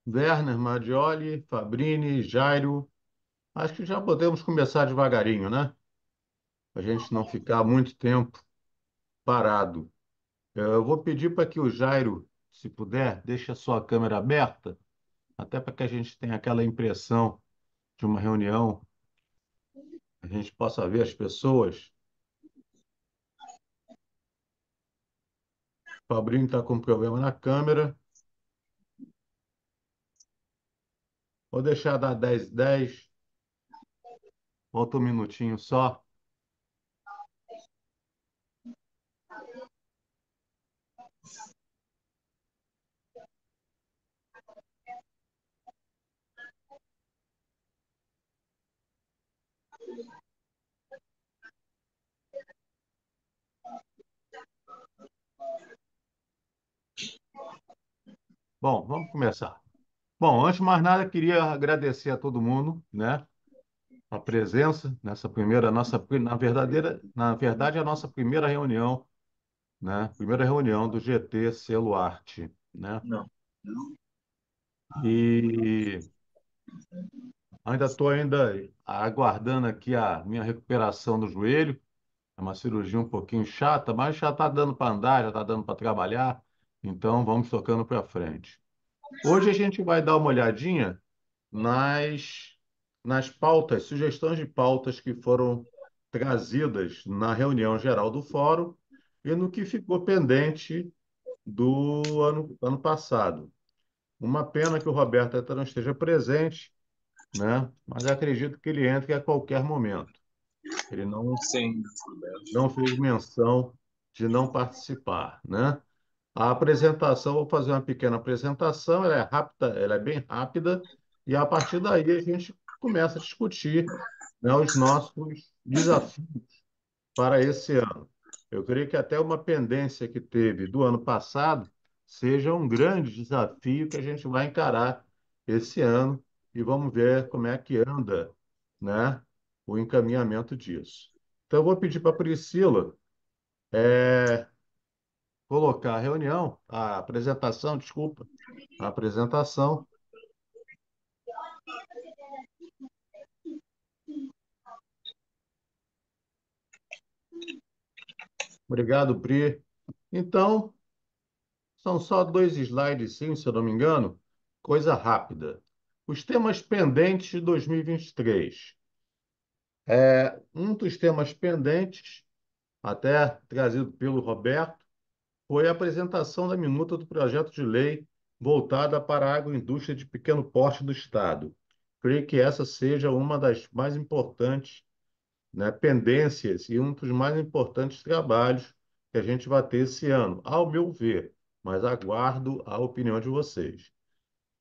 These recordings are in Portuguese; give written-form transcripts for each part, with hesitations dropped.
Werner, Marioli, Fabrini, Jairo. Acho que já podemos começar devagarinho, né? A gente não ficar muito tempo parado. Eu vou pedir para que o Jairo, se puder, deixe a sua câmera aberta, até para que a gente tenha aquela impressão de uma reunião, a gente possa ver as pessoas. O Fabrini está com problema na câmera. Vou deixar dar 10:10. Falta um minutinho só. Bom, vamos começar. Bom, antes de mais nada, queria agradecer a todo mundo, né? A presença nessa primeira nossa na verdade, a nossa primeira reunião, né? Primeira reunião do GT Selo Arte, né? Não. E ainda aguardando aqui a minha recuperação do joelho. É uma cirurgia um pouquinho chata, mas já está dando para andar, já está dando para trabalhar. Então vamos tocando para frente. Hoje a gente vai dar uma olhadinha nas, nas pautas, sugestões de pautas que foram trazidas na reunião geral do Fórum e no que ficou pendente do ano passado. Uma pena que o Roberto ainda não esteja presente, né? Mas acredito que ele entre a qualquer momento. Ele Sim. não fez menção de não participar, né? A apresentação, vou fazer uma pequena apresentação, ela é rápida, ela é bem rápida, e a partir daí a gente começa a discutir, né, os nossos desafios para esse ano. Eu creio que até uma pendência que teve do ano passado seja um grande desafio que a gente vai encarar esse ano e vamos ver como é que anda, né, o encaminhamento disso. Então, eu vou pedir para a Priscila colocar a reunião, a apresentação, desculpa, a apresentação. Obrigado, Pri. Então, são só dois slides, sim, se eu não me engano. Coisa rápida. Os temas pendentes de 2023. Um dos temas pendentes, até trazido pelo Roberto, foi a apresentação da minuta do projeto de lei voltada para a agroindústria de pequeno porte do Estado. Creio que essa seja uma das mais importantes, né, pendências e um dos mais importantes trabalhos que a gente vai ter esse ano, ao meu ver, mas aguardo a opinião de vocês.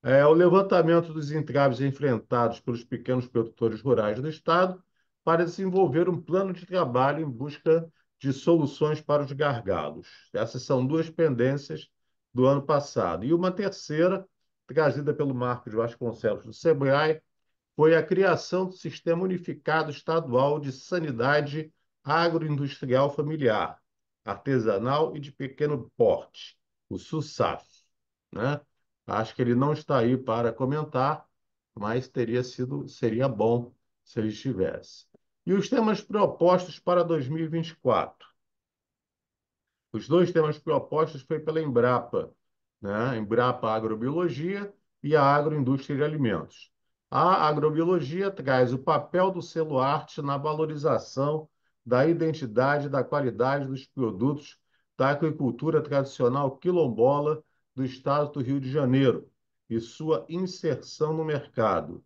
O levantamento dos entraves enfrentados pelos pequenos produtores rurais do Estado para desenvolver um plano de trabalho em busca de soluções para os gargalos. Essas são duas pendências do ano passado. E uma terceira, trazida pelo Marcos Vasconcelos do SEBRAE, foi a criação do Sistema Unificado Estadual de Sanidade Agroindustrial Familiar, Artesanal e de Pequeno Porte, o SUSAF, né? Acho que ele não está aí para comentar, mas seria bom se ele estivesse. E os temas propostos para 2024? Os dois temas propostos foi pela Embrapa, né? Embrapa Agrobiologia e a Agroindústria de Alimentos. A agrobiologia traz o papel do selo arte na valorização da identidade e da qualidade dos produtos da agricultura tradicional quilombola do estado do Rio de Janeiro e sua inserção no mercado.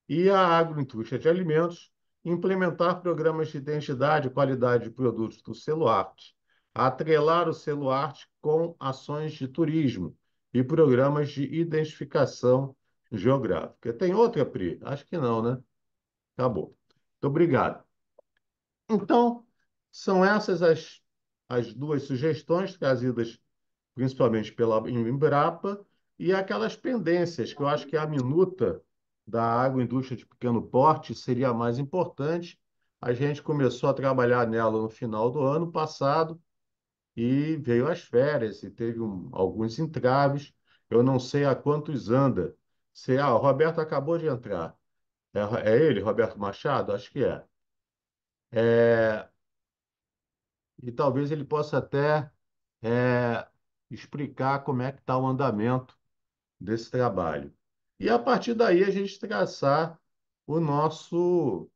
E a agroindústria de alimentos implementar programas de identidade e qualidade de produtos do selo arte, atrelar o selo arte com ações de turismo e programas de identificação geográfica. Tem outra, Pri? Acho que não, né? Acabou. Muito obrigado. Então, são essas as duas sugestões trazidas principalmente pela Embrapa, e aquelas pendências, que eu acho que a minuta da agroindústria de pequeno porte seria a mais importante. A gente começou a trabalhar nela no final do ano passado e veio as férias e teve alguns entraves. Eu não sei há quantos anda O Roberto acabou de entrar. É ele, Roberto Machado? Acho que é. É, e talvez ele possa até é, explicar como é que está o andamento desse trabalho. E a partir daí a gente traçar o nosso,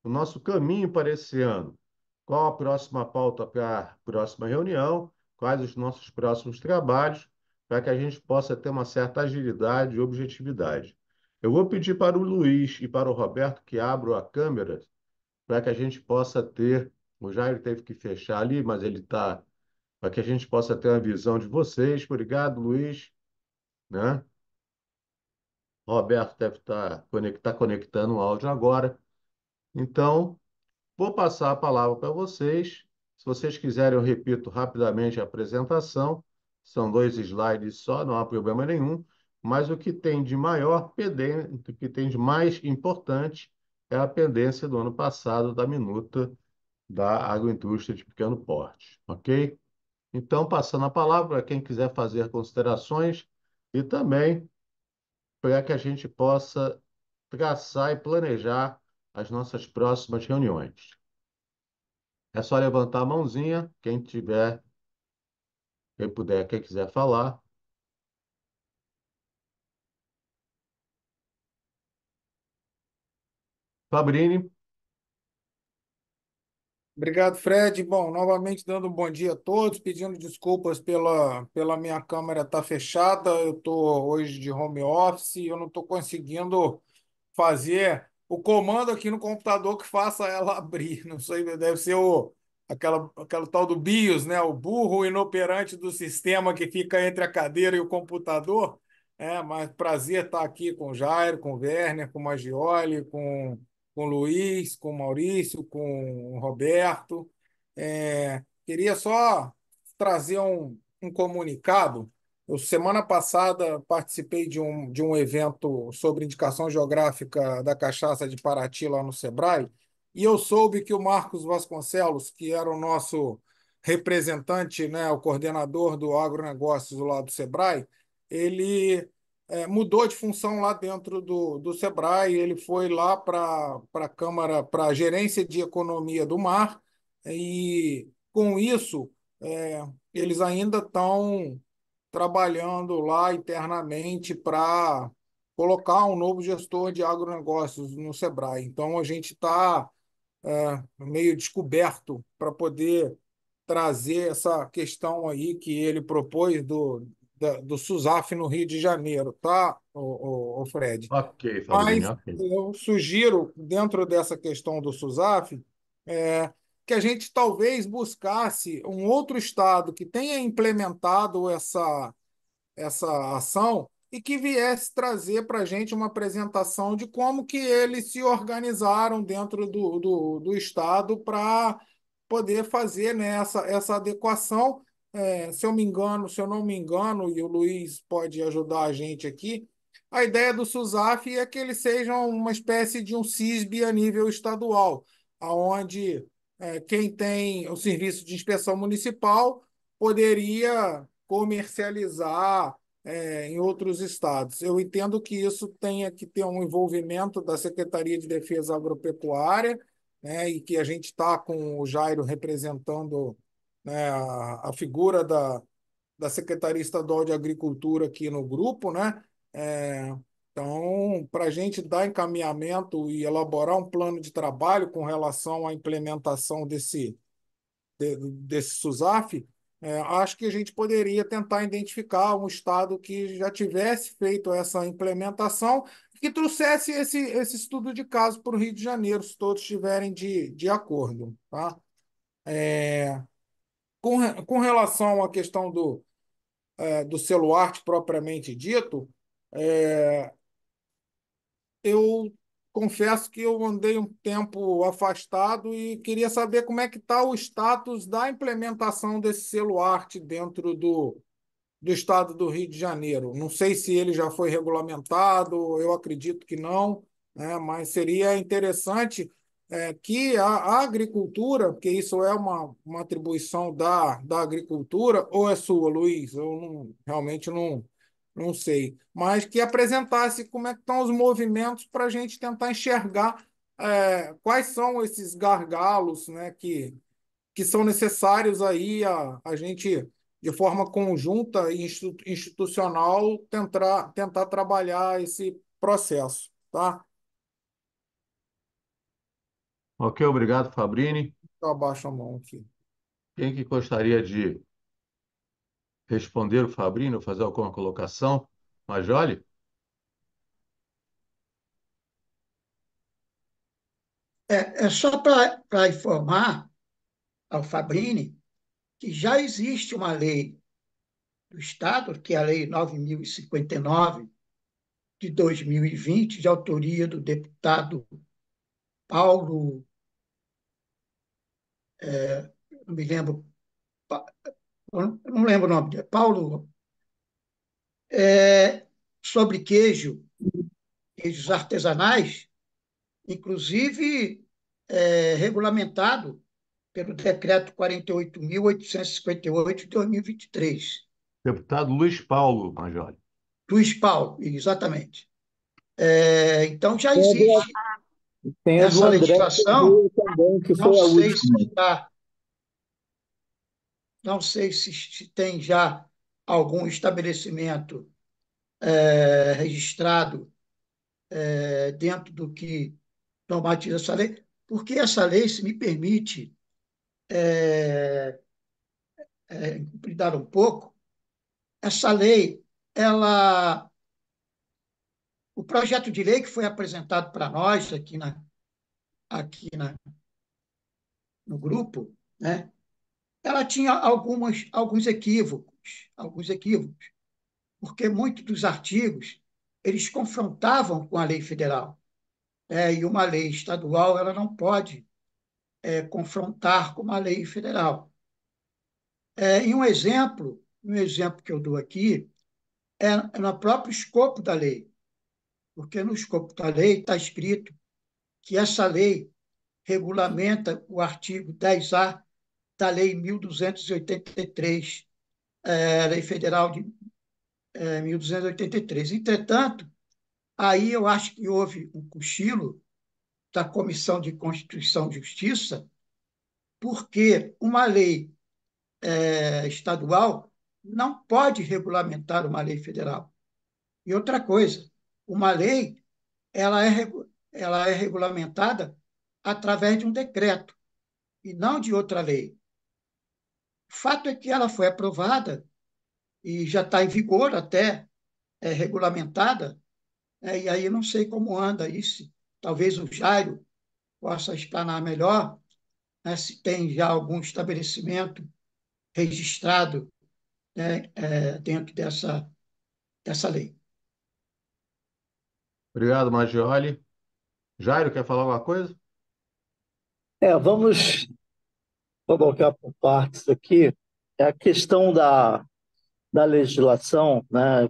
o nosso caminho para esse ano. Qual a próxima pauta para a próxima reunião? Quais os nossos próximos trabalhos? Para que a gente possa ter uma certa agilidade e objetividade. Eu vou pedir para o Luiz e para o Roberto que abram a câmera para que a gente possa ter. O Jair teve que fechar ali, mas ele está. Para que a gente possa ter uma visão de vocês. Obrigado, Luiz. Né? Roberto deve estar conectando o áudio agora. Então, vou passar a palavra para vocês. Se vocês quiserem, eu repito rapidamente a apresentação. São dois slides só, não há problema nenhum. Mas o que tem de maior pendência, o que tem de mais importante é a pendência do ano passado da minuta da agroindústria de pequeno porte, ok? Então, passando a palavra para quem quiser fazer considerações e também para que a gente possa traçar e planejar as nossas próximas reuniões. É só levantar a mãozinha, quem tiver, quem puder, quem quiser falar. Fabrini, Obrigado, Fred. Bom, novamente dando um bom dia a todos, pedindo desculpas pela minha câmera estar fechada. Eu estou hoje de home office e eu não estou conseguindo fazer o comando aqui no computador que faça ela abrir. Não sei, deve ser aquela tal do BIOS, né? O burro inoperante do sistema que fica entre a cadeira e o computador. Mas prazer estar aqui com o Jairo, com o Werner, com o Magioli, com o Luiz, com o Maurício, com o Roberto. Queria só trazer um comunicado. Eu, semana passada, participei de um evento sobre indicação geográfica da cachaça de Paraty, lá no Sebrae, e eu soube que o Marcos Vasconcelos, que era o nosso representante, né, o coordenador do agronegócios lá do Sebrae, ele mudou de função lá dentro do Sebrae, ele foi lá para a Câmara, para a Gerência de Economia do Mar, e com isso, eles ainda estão trabalhando lá internamente para colocar um novo gestor de agronegócios no Sebrae. Então, a gente está meio descoberto para poder trazer essa questão aí que ele propôs do SUSAF no Rio de Janeiro, tá, o Fred? ok, Fabrini, Mas ok. eu sugiro, dentro dessa questão do SUSAF, que a gente talvez buscasse um outro estado que tenha implementado essa ação e que viesse trazer para a gente uma apresentação de como que eles se organizaram dentro do Estado para poder fazer, né, essa adequação. Se eu me engano, se eu não me engano, e o Luiz pode ajudar a gente aqui, a ideia do SUSAF é que eles sejam uma espécie de um SISB a nível estadual, aonde quem tem o serviço de inspeção municipal poderia comercializar em outros estados. Eu entendo que isso tenha que ter um envolvimento da Secretaria de Defesa Agropecuária, né, e que a gente está com o Jairo representando, né, a figura da Secretaria Estadual de Agricultura aqui no grupo, né? É, então, para a gente dar encaminhamento e elaborar um plano de trabalho com relação à implementação desse SUSAF, acho que a gente poderia tentar identificar um estado que já tivesse feito essa implementação e que trouxesse esse estudo de caso para o Rio de Janeiro, se todos estiverem de acordo. Tá? Com relação à questão do celular propriamente dito, é, eu confesso que eu andei um tempo afastado e queria saber como é que está o status da implementação desse celular dentro do estado do Rio de Janeiro. Não sei se ele já foi regulamentado, eu acredito que não, né? Mas seria interessante que a agricultura, porque isso é uma atribuição da agricultura, ou é sua, Luiz? Eu realmente não. não sei, mas que apresentasse como é que estão os movimentos para a gente tentar enxergar quais são esses gargalos, né, que são necessários aí a gente, de forma conjunta e institucional, tentar trabalhar esse processo, tá? Ok, obrigado, Fabrini. Eu abaixo a mão aqui. Quem que gostaria de responder o Fabrini ou fazer alguma colocação? Majoli? É só para informar ao Fabrini que já existe uma lei do Estado, que é a Lei 9.059 de 2020, de autoria do deputado Paulo, não me lembro, eu não lembro o nome dele, Paulo, sobre queijos artesanais, inclusive regulamentado pelo Decreto 48.858 de 2023. Deputado Luiz Paulo, Majoli. Luiz Paulo, exatamente. Então, já Tem a do, existe tem a do essa André legislação, Correia também, que não foi a sei se última. está, não sei se tem já algum estabelecimento registrado dentro do que normatiza essa lei, porque essa lei, se me permite cuidar um pouco, essa lei, o projeto de lei que foi apresentado para nós aqui no grupo, né, ela tinha alguns equívocos, porque muitos dos artigos eles confrontavam com a lei federal, e uma lei estadual ela não pode confrontar com uma lei federal. E um exemplo que eu dou aqui é no próprio escopo da lei, porque no escopo da lei está escrito que essa lei regulamenta o artigo 10A da Lei 1.283, Lei Federal de 1.283. Entretanto, aí eu acho que houve um cochilo da Comissão de Constituição e Justiça, porque uma lei estadual não pode regulamentar uma lei federal. E outra coisa, uma lei ela é regulamentada através de um decreto e não de outra lei. O fato é que ela foi aprovada e já está em vigor até, regulamentada, e aí eu não sei como anda isso. Talvez o Jairo possa explanar melhor, né, se tem já algum estabelecimento registrado, né, dentro dessa lei. Obrigado, Majoli. Jairo, quer falar alguma coisa? Vamos colocar por partes aqui. É a questão da legislação, né?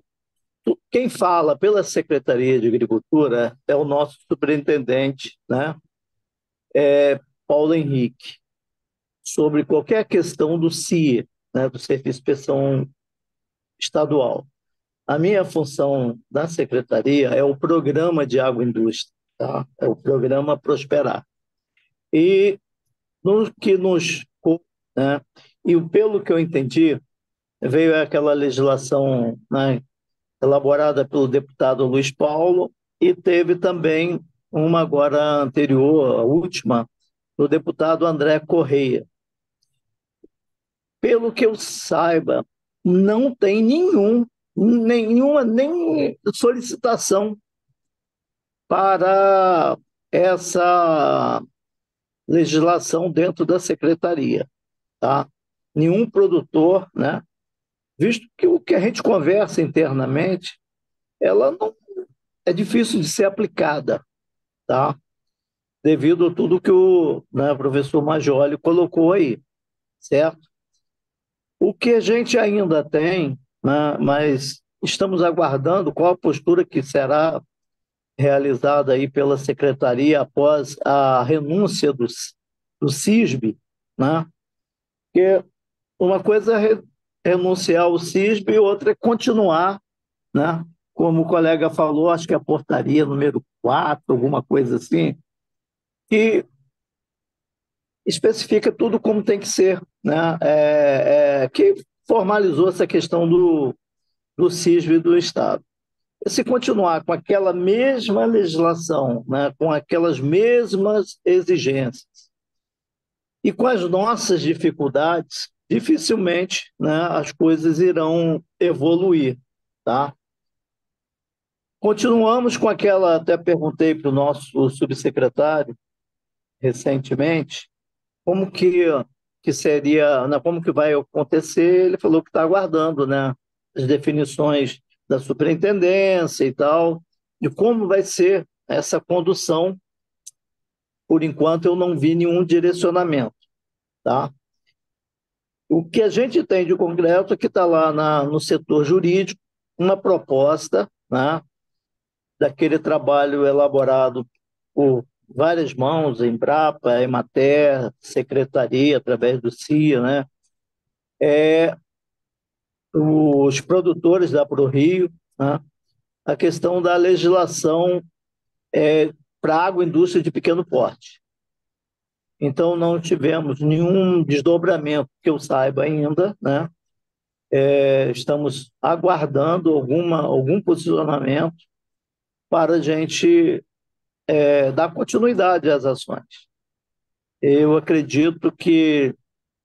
Quem fala pela Secretaria de Agricultura é o nosso superintendente, né? Paulo Henrique, sobre qualquer questão do CIE, né? Do Serviço de Inspeção Estadual. A minha função da secretaria é o programa de agroindústria, tá? É o programa Prosperar. E no que nos, né? E pelo que eu entendi, veio aquela legislação, né, elaborada pelo deputado Luiz Paulo e teve também uma agora anterior, a última, do deputado André Correia. Pelo que eu saiba, não tem nenhuma nem solicitação para essa legislação dentro da secretaria, tá? Nenhum produtor, né? Visto que o que a gente conversa internamente, ela não é difícil de ser aplicada, tá? Devido a tudo que o, né, professor Majoli colocou aí, certo? O que a gente ainda tem, né, mas estamos aguardando qual a postura que será realizada aí pela secretaria após a renúncia do CISB, né? Porque uma coisa é renunciar ao CISB e outra é continuar né? Como o colega falou, acho que é a portaria número 4, alguma coisa assim, que especifica tudo como tem que ser, né? Que formalizou essa questão do CISV e do Estado. E se continuar com aquela mesma legislação, né, com aquelas mesmas exigências e com as nossas dificuldades, dificilmente, né, as coisas irão evoluir, tá? Continuamos com aquela, até perguntei para o nosso subsecretário recentemente, como que seria, né, como que vai acontecer, ele falou que está aguardando, né, as definições da superintendência e tal, de como vai ser essa condução. Por enquanto, eu não vi nenhum direcionamento, tá? O que a gente tem de concreto é que está lá no setor jurídico uma proposta, né, daquele trabalho elaborado por várias mãos, Embrapa, Emater, Secretaria, através do CIA, né, os produtores da ProRio, né, a questão da legislação para a agroindústria de pequeno porte. Então, não tivemos nenhum desdobramento que eu saiba ainda, né? Estamos aguardando algum posicionamento para a gente dar continuidade às ações. Eu acredito que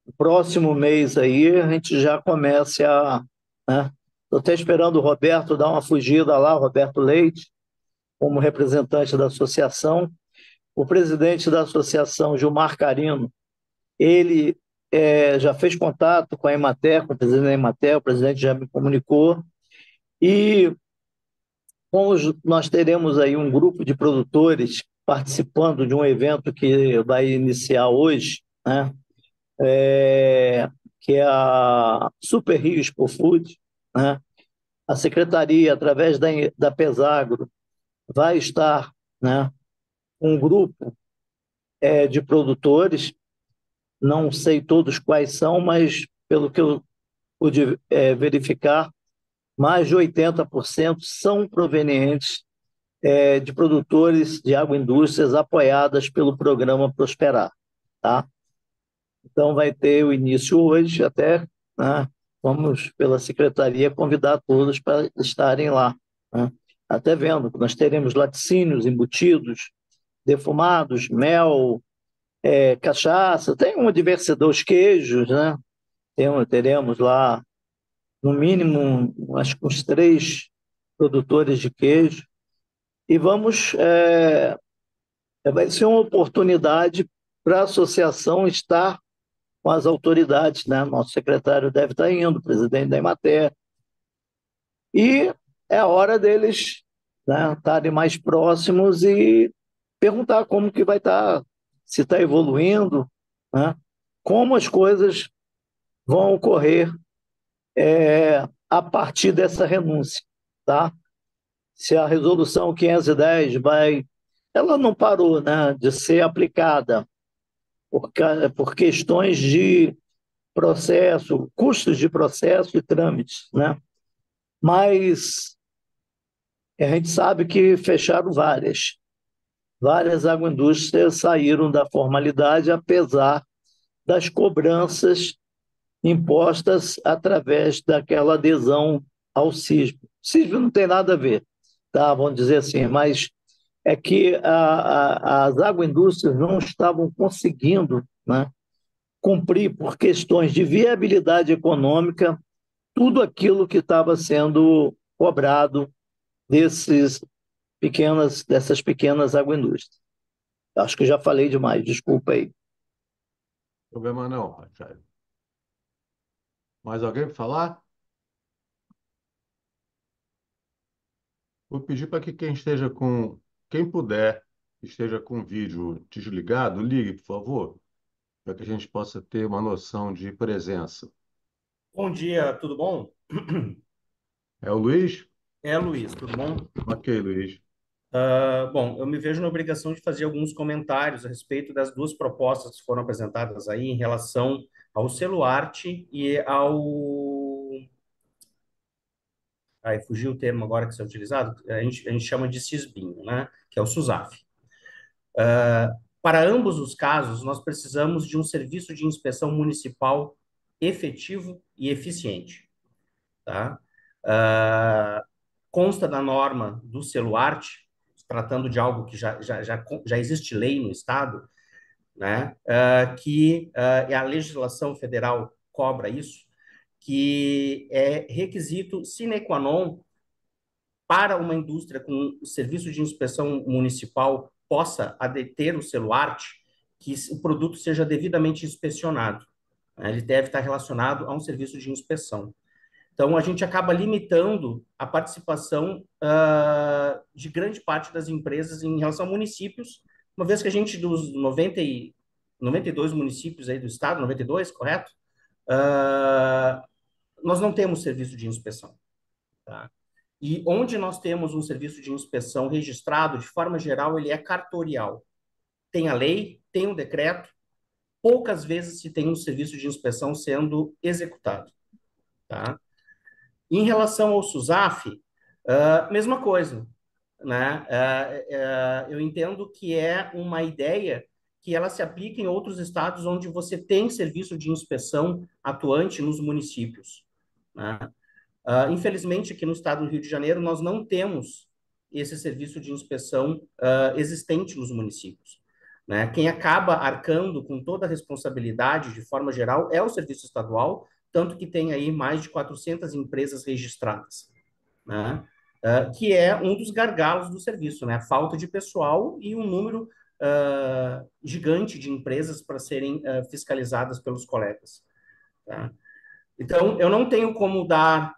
no próximo mês aí a gente já comece a, né? Estou até esperando o Roberto dar uma fugida lá, o Roberto Leite, como representante da associação. O presidente da associação, Gilmar Carino, ele já fez contato com a Emater, com o presidente da Emater, o presidente já me comunicou, e como nós teremos aí um grupo de produtores participando de um evento que vai iniciar hoje, né? Que é a Super Rio Expo Food, né? A secretaria, através da Pesagro, vai estar, né, um grupo de produtores, não sei todos quais são, mas pelo que eu pude verificar, mais de 80% são provenientes de produtores de agroindústrias apoiadas pelo programa Prosperar, tá? Então vai ter o início hoje, até, né, vamos pela secretaria convidar todos para estarem lá, né? Até vendo que nós teremos laticínios embutidos, defumados, mel, cachaça, tem uma diversidade, os queijos, né? Teremos lá, no mínimo, acho que uns 3 produtores de queijo, e vai ser uma oportunidade para a associação estar com as autoridades, né? Nosso secretário deve estar indo, o presidente da Emater, e é a hora deles, né, estarem mais próximos e perguntar como que vai estar, se está evoluindo, né? Como as coisas vão ocorrer a partir dessa renúncia, tá? Se a resolução 510 ela não parou, né, de ser aplicada por questões de processo, custos de processo e trâmites, né? Mas a gente sabe que fecharam várias agroindústrias saíram da formalidade, apesar das cobranças impostas através daquela adesão ao CISB. O CISB não tem nada a ver, tá? Vamos dizer assim, mas é que as agroindústrias não estavam conseguindo, né, cumprir por questões de viabilidade econômica tudo aquilo que estava sendo cobrado dessas pequenas agroindústrias. Acho que já falei demais, desculpa aí. Problema não, Rogério. Mais alguém para falar? Vou pedir para que quem puder, esteja com o vídeo desligado, ligue, por favor, para que a gente possa ter uma noção de presença. Bom dia, tudo bom? É o Luiz? É, Luiz, tudo bom? Ok, Luiz. Bom, eu me vejo na obrigação de fazer alguns comentários a respeito das duas propostas que foram apresentadas aí em relação ao Celuarte e aí fugiu o termo agora que se é utilizado, a gente chama de CISBinho, né? Que é o SUSAF. Para ambos os casos, nós precisamos de um serviço de inspeção municipal efetivo e eficiente, tá? Consta da norma do Seluart, tratando de algo que já existe lei no Estado, né? Que a legislação federal cobra isso, que é requisito sine qua non para uma indústria com serviço de inspeção municipal possa ter o Seluart, que o produto seja devidamente inspecionado. Ele deve estar relacionado a um serviço de inspeção. Então, a gente acaba limitando a participação de grande parte das empresas em relação a municípios, uma vez que a gente, dos 92 municípios aí do estado, 92, correto? Nós não temos serviço de inspeção. Tá? E onde nós temos um serviço de inspeção registrado, de forma geral, ele é cartorial. Tem a lei, tem um decreto, poucas vezes se tem um serviço de inspeção sendo executado. Tá? Em relação ao SUSAF, mesma coisa. Né? Eu entendo que é uma ideia que ela se aplica em outros estados onde você tem serviço de inspeção atuante nos municípios. Né? Infelizmente, aqui no estado do Rio de Janeiro, nós não temos esse serviço de inspeção existente nos municípios. Né? Quem acaba arcando com toda a responsabilidade, de forma geral, é o serviço estadual, tanto que tem aí mais de 400 empresas registradas, né? Que é um dos gargalos do serviço, né? A falta de pessoal e um número gigante de empresas para serem fiscalizadas pelos colegas. Tá? Então, eu não tenho como dar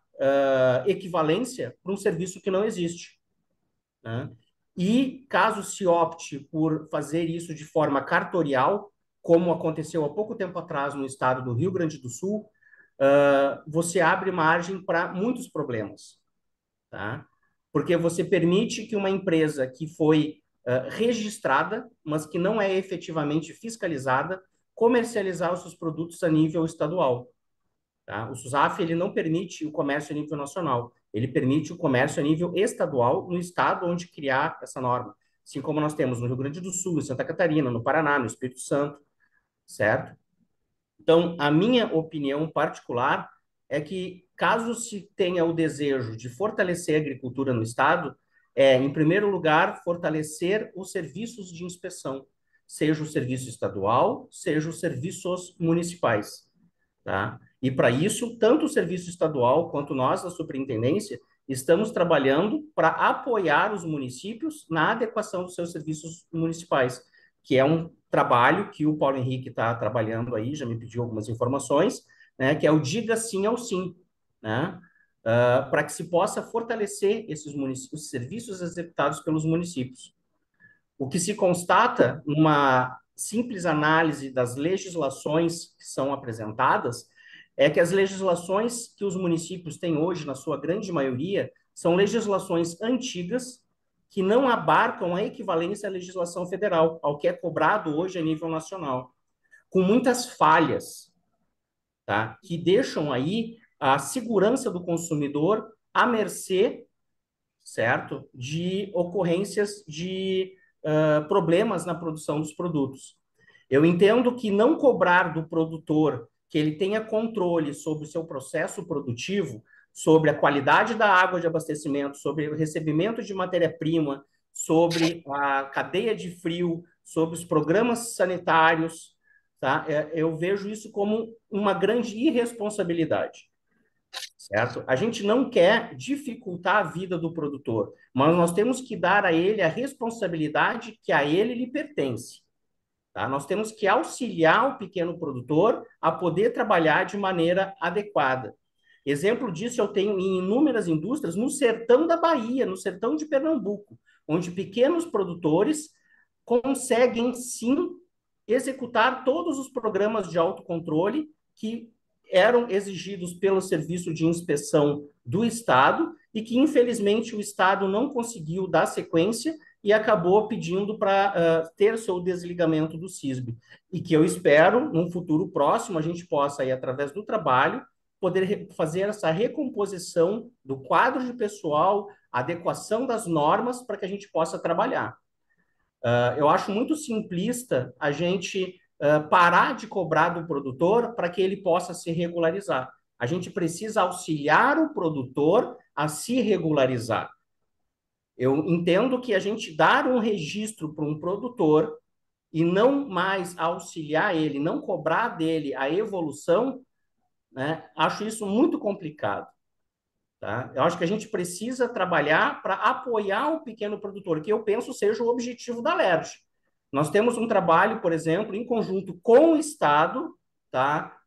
equivalência para um serviço que não existe. Né? E, caso se opte por fazer isso de forma cartorial, como aconteceu há pouco tempo atrás no estado do Rio Grande do Sul, você abre margem para muitos problemas. Tá? Porque você permite que uma empresa que foi registrada, mas que não é efetivamente fiscalizada, comercializar os seus produtos a nível estadual. Tá? O SUSAF ele não permite o comércio a nível nacional, ele permite o comércio a nível estadual no estado onde criar essa norma. Assim como nós temos no Rio Grande do Sul, em Santa Catarina, no Paraná, no Espírito Santo, certo? Então, a minha opinião particular é que, caso se tenha o desejo de fortalecer a agricultura no estado, em primeiro lugar, fortalecer os serviços de inspeção, seja o serviço estadual, seja os serviços municipais. Tá? E, para isso, tanto o serviço estadual quanto nós, da superintendência, estamos trabalhando para apoiar os municípios na adequação dos seus serviços municipais, que é um trabalho que o Paulo Henrique está trabalhando aí, já me pediu algumas informações, né, que é o Diga Sim ao Sim, né, para que se possa fortalecer esses os serviços executados pelos municípios. O que se constata numa simples análise das legislações que são apresentadas é que as legislações que os municípios têm hoje, na sua grande maioria, são legislações antigas que não abarcam a equivalência à legislação federal, ao que é cobrado hoje a nível nacional, com muitas falhas, tá? Que deixam aí a segurança do consumidor à mercê, certo? De ocorrências de problemas na produção dos produtos. Eu entendo que não cobrar do produtor que ele tenha controle sobre o seu processo produtivo, sobre a qualidade da água de abastecimento, sobre o recebimento de matéria-prima, sobre a cadeia de frio, sobre os programas sanitários, tá? Eu vejo isso como uma grande irresponsabilidade. Certo? A gente não quer dificultar a vida do produtor, mas nós temos que dar a ele a responsabilidade que a ele lhe pertence. Tá? Nós temos que auxiliar o pequeno produtor a poder trabalhar de maneira adequada. Exemplo disso eu tenho em inúmeras indústrias no sertão da Bahia, no sertão de Pernambuco, onde pequenos produtores conseguem, sim, executar todos os programas de autocontrole que eram exigidos pelo Serviço de Inspeção do Estado e que, infelizmente, o Estado não conseguiu dar sequência e acabou pedindo para ter seu desligamento do CISB. E que eu espero, num futuro próximo, a gente possa, aí, através do trabalho, poder fazer essa recomposição do quadro de pessoal, adequação das normas para que a gente possa trabalhar. Eu acho muito simplista a gente parar de cobrar do produtor para que ele possa se regularizar. A gente precisa auxiliar o produtor a se regularizar. Eu entendo que a gente dar um registro para um produtor e não mais auxiliar ele, não cobrar dele a evolução, né, acho isso muito complicado. Tá? Eu acho que a gente precisa trabalhar para apoiar o pequeno produtor, que eu penso seja o objetivo da LERJ. Nós temos um trabalho, por exemplo, em conjunto com o Estado, tá?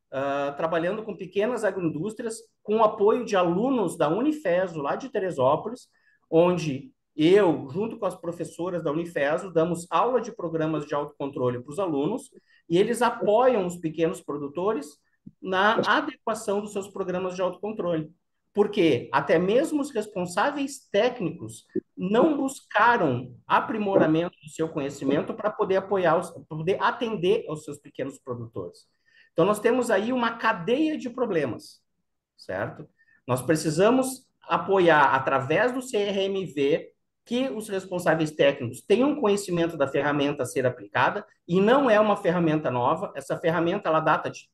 Trabalhando com pequenas agroindústrias, com o apoio de alunos da Unifeso, lá de Teresópolis, onde eu, junto com as professoras da Unifeso, damos aula de programas de autocontrole para os alunos, e eles apoiam os pequenos produtores na adequação dos seus programas de autocontrole. Porque até mesmo os responsáveis técnicos não buscaram aprimoramento do seu conhecimento para poder apoiar, para poder atender aos seus pequenos produtores. Então, nós temos aí uma cadeia de problemas, certo? Nós precisamos apoiar, através do CRMV, que os responsáveis técnicos tenham conhecimento da ferramenta a ser aplicada, e não é uma ferramenta nova, essa ferramenta ela data de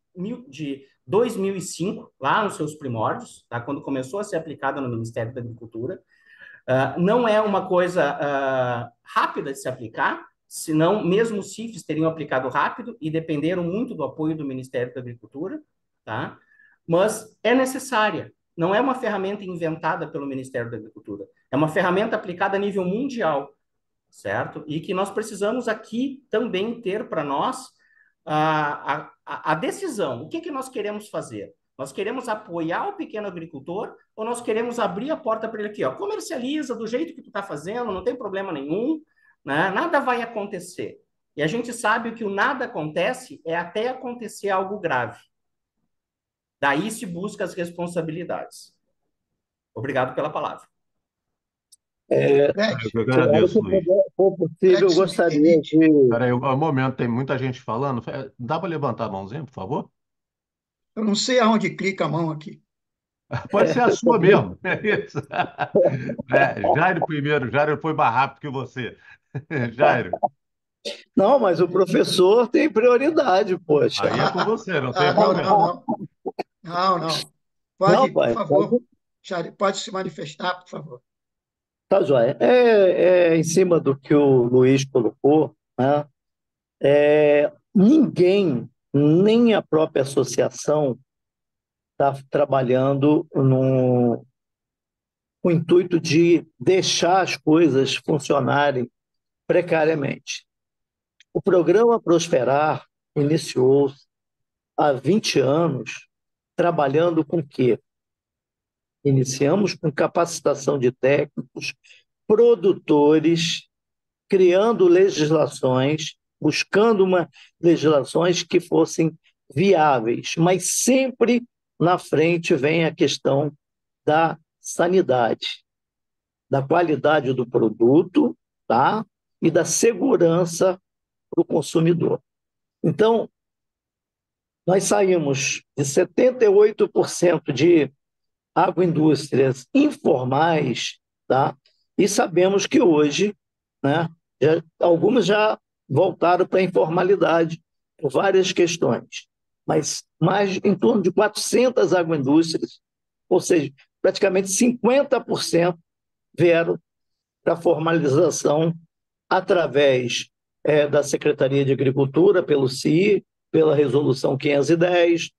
2005, lá nos seus primórdios, tá? Quando começou a ser aplicada no Ministério da Agricultura. Não é uma coisa rápida de se aplicar, senão mesmo os CIFs teriam aplicado rápido e dependeram muito do apoio do Ministério da Agricultura, tá? Mas é necessária. Não é uma ferramenta inventada pelo Ministério da Agricultura. É uma ferramenta aplicada a nível mundial, certo? E que nós precisamos aqui também ter para nós a decisão. O que, que nós queremos fazer? Nós queremos apoiar o pequeno agricultor ou nós queremos abrir a porta para ele aqui, ó, comercializa do jeito que tu está fazendo, não tem problema nenhum, né? Nada vai acontecer. E a gente sabe que o nada acontece é até acontecer algo grave. Daí se busca as responsabilidades. Obrigado pela palavra. Fred, Eu Se agradeço, Luiz. for possível, Fred, eu se me gostaria permite, de. Peraí, um momento, tem muita gente falando. Dá para levantar a mãozinha, por favor? eu não sei aonde clica a mão aqui. Pode ser a sua mesmo. É isso. Jairo primeiro. Jairo foi mais rápido que você. Jairo, Não, mas o professor tem prioridade, poxa. aí é com você, não tem Não, não, problema. não. Não, não. Não, Pode, por pai, favor, Jari, pode se manifestar, por favor. tá joia. Em cima do que o Luiz colocou, né? Ninguém, nem a própria associação, está trabalhando com o intuito de deixar as coisas funcionarem precariamente. O programa Prosperar iniciou-se há 20 anos, trabalhando com o quê? Iniciamos com capacitação de técnicos, produtores, criando legislações, buscando legislações que fossem viáveis, mas sempre na frente vem a questão da sanidade, da qualidade do produto, tá? E da segurança para o consumidor. Então, nós saímos de 78% de agroindústrias informais, tá? E sabemos que hoje, né, algumas já voltaram para a informalidade por várias questões, mas mais em torno de 400 agroindústrias, ou seja, praticamente 50% vieram para a formalização através da Secretaria de Agricultura, pelo CI, pela Resolução 510,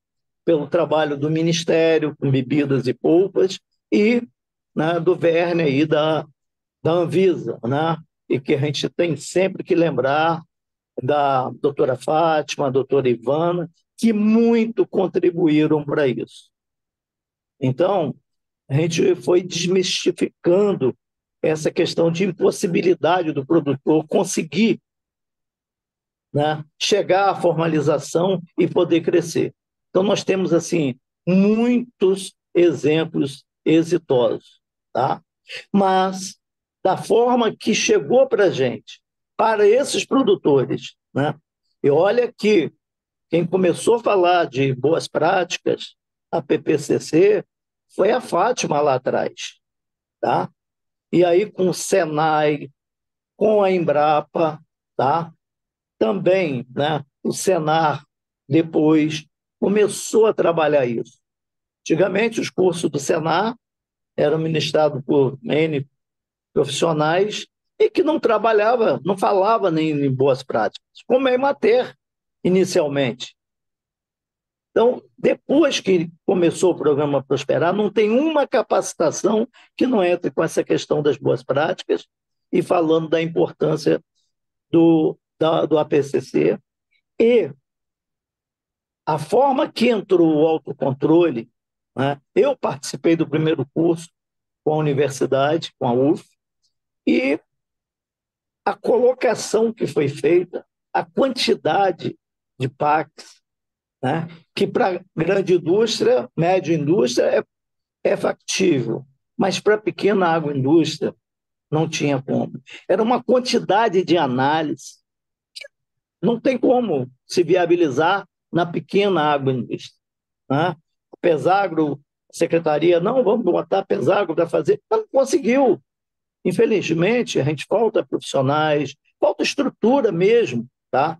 pelo trabalho do Ministério com bebidas e polpas e, né, do Verne e da Anvisa, né? E que a gente tem sempre que lembrar da doutora Fátima, a doutora Ivana, que muito contribuíram para isso. Então, a gente foi desmistificando essa questão de impossibilidade do produtor conseguir, né, chegar à formalização e poder crescer. Então, nós temos, assim, muitos exemplos exitosos, tá? Mas, da forma que chegou para a gente, para esses produtores, né? E olha que quem começou a falar de boas práticas a PPCC foi a Fátima lá atrás, tá? E aí com o Senai, com a Embrapa, tá? Também, né, o Senar depois começou a trabalhar isso. Antigamente, os cursos do Senar eram ministrados por N profissionais e que não trabalhava, não falava nem em boas práticas, como a Emater, inicialmente. Então, depois que começou o programa Prosperar, não tem uma capacitação que não entre com essa questão das boas práticas e falando da importância do APCC. E a forma que entrou o autocontrole, né? Eu participei do primeiro curso com a universidade, com a UF, e a colocação que foi feita, a quantidade de PACs, né? Que para grande indústria, média indústria, é factível, mas para pequena agroindústria não tinha como. Era uma quantidade de análise, não tem como se viabilizar na pequena agroindústria, né? A Pesagro, a secretaria, não, vamos botar a Pesagro para fazer, mas não conseguiu. Infelizmente, a gente falta profissionais, falta estrutura mesmo, tá?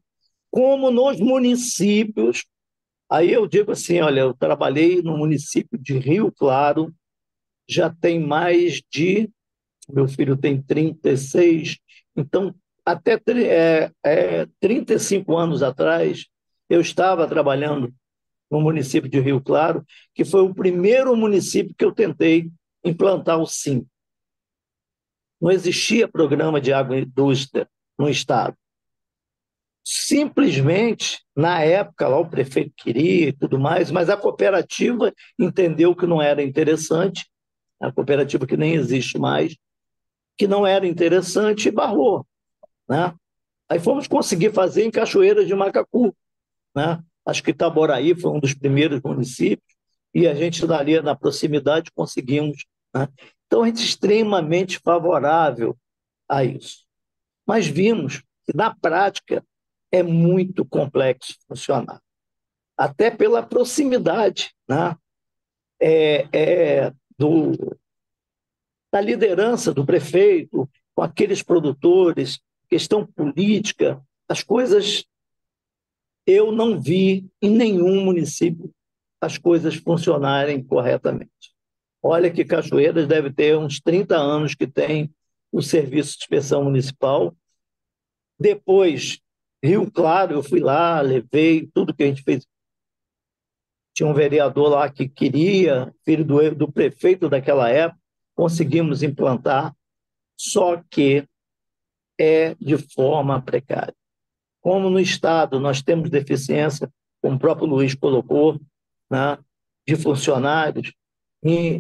Como nos municípios, aí eu digo assim, olha, eu trabalhei no município de Rio Claro, já tem mais de, meu filho tem 36, então até 35 anos atrás, eu estava trabalhando no município de Rio Claro, que foi o primeiro município que eu tentei implantar o SIM. Não existia programa de agroindústria no estado. Simplesmente, na época, lá o prefeito queria e tudo mais, mas a cooperativa entendeu que não era interessante, a cooperativa que nem existe mais, que não era interessante e barrou, né? Aí fomos conseguir fazer em Cachoeira de Macacu, né? Acho que Itaboraí foi um dos primeiros municípios, e a gente dali na proximidade conseguimos, né? Então, a gente é extremamente favorável a isso. Mas vimos que, na prática, é muito complexo funcionar, até pela proximidade, né? Do, da liderança do prefeito com aqueles produtores, questão política, as coisas eu não vi em nenhum município as coisas funcionarem corretamente. Olha que Cachoeiras deve ter uns 30 anos que tem o serviço de inspeção municipal. Depois, Rio Claro, eu fui lá, levei tudo que a gente fez. Tinha um vereador lá que queria, filho do prefeito daquela época, conseguimos implantar, só que é de forma precária. Como no Estado nós temos deficiência, como o próprio Luiz colocou, né, de funcionários, e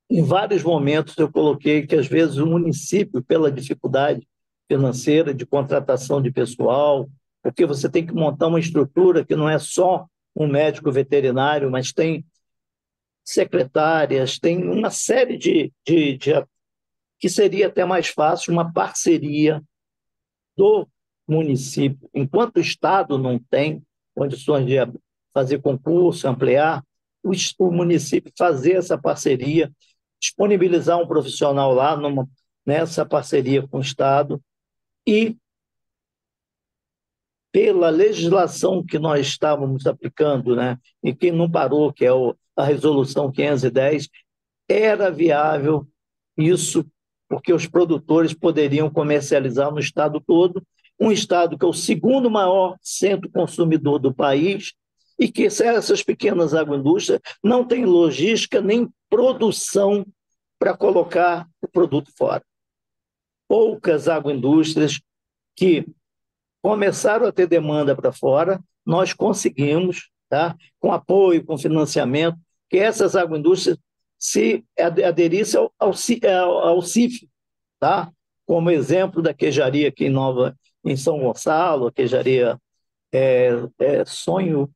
em vários momentos eu coloquei que, às vezes, o município, pela dificuldade financeira de contratação de pessoal, porque você tem que montar uma estrutura que não é só um médico veterinário, mas tem secretárias, tem uma série que seria até mais fácil uma parceria do município. Enquanto o Estado não tem condições de fazer concurso, ampliar, o município fazer essa parceria, disponibilizar um profissional lá nessa parceria com o Estado e, pela legislação que nós estávamos aplicando, né, e que não parou, que é a Resolução 510, era viável isso, porque os produtores poderiam comercializar no estado todo, um estado que é o segundo maior centro consumidor do país, e que essas pequenas agroindústrias não têm logística nem produção para colocar o produto fora. Poucas agroindústrias que começaram a ter demanda para fora, nós conseguimos, tá, com apoio, com financiamento, que essas agroindústrias se aderissem ao CIF, tá? Como exemplo da queijaria aqui em São Gonçalo, a queijaria Sonho,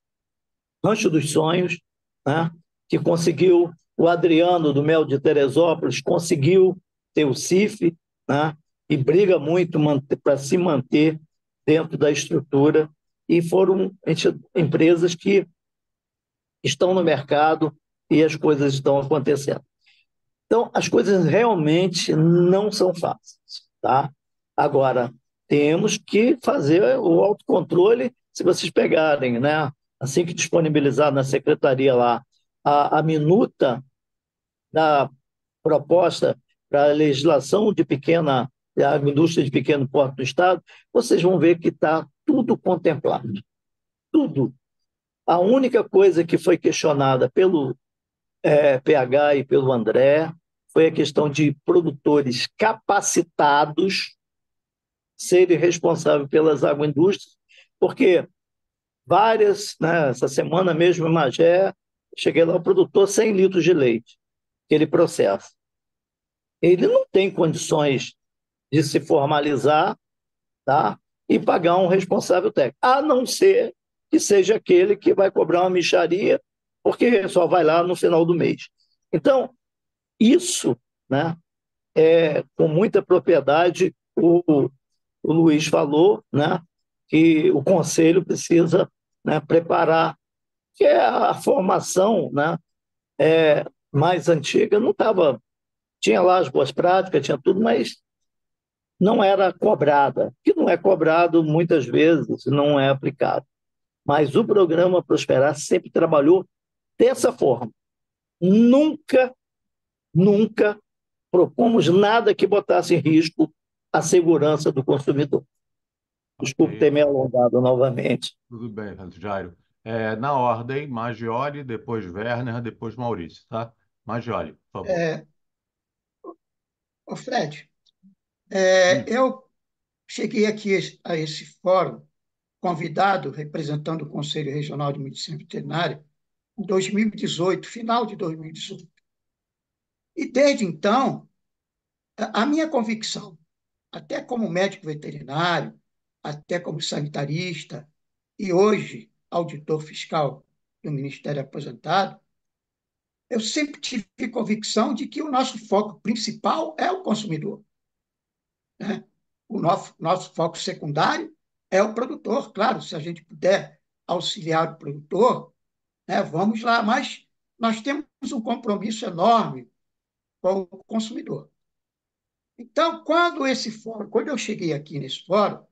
Rancho dos Sonhos, né? Que conseguiu, o Adriano do Mel de Teresópolis conseguiu ter o CIF, né? E briga muito para se manter dentro da estrutura, e foram empresas que estão no mercado e as coisas estão acontecendo. Então, as coisas realmente não são fáceis, tá? Agora, temos que fazer o autocontrole. Se vocês pegarem, né, assim que disponibilizar na secretaria lá, a minuta da proposta para a legislação de pequena, da indústria de pequeno porte do Estado, vocês vão ver que está tudo contemplado. Tudo. A única coisa que foi questionada pelo PH e pelo André foi a questão de produtores capacitados serem responsáveis pelas agroindústrias, porque várias, né, essa semana mesmo em Magé, cheguei lá, o produtor 100 litros de leite, que ele processa. Ele não tem condições de se formalizar, tá, e pagar um responsável técnico, a não ser que seja aquele que vai cobrar uma mixaria, porque só vai lá no final do mês. Então, isso, né, com muita propriedade, o Luiz falou, né, que o Conselho precisa, né, preparar, que a formação, né, mais antiga não estava, tinha lá as boas práticas, tinha tudo, mas não era cobrada, que não é cobrado muitas vezes, não é aplicado. Mas o programa Prosperar sempre trabalhou dessa forma. Nunca, nunca propomos nada que botasse em risco a segurança do consumidor. Desculpe ter Ok, me alongado novamente. tudo bem, Jairo. Na ordem, Maggioli, depois Werner, depois Maurício, tá? Maggioli, por favor. É, ô Fred, Hum. eu cheguei aqui a esse fórum convidado, representando o Conselho Regional de Medicina Veterinária, em 2018, final de 2018. E desde então, a minha convicção, até como médico veterinário, até como sanitarista e hoje auditor fiscal do Ministério Aposentado, eu sempre tive convicção de que o nosso foco principal é o consumidor, né? O nosso foco secundário é o produtor. Claro, se a gente puder auxiliar o produtor, né, vamos lá, mas nós temos um compromisso enorme com o consumidor. Então, quando eu cheguei aqui nesse fórum,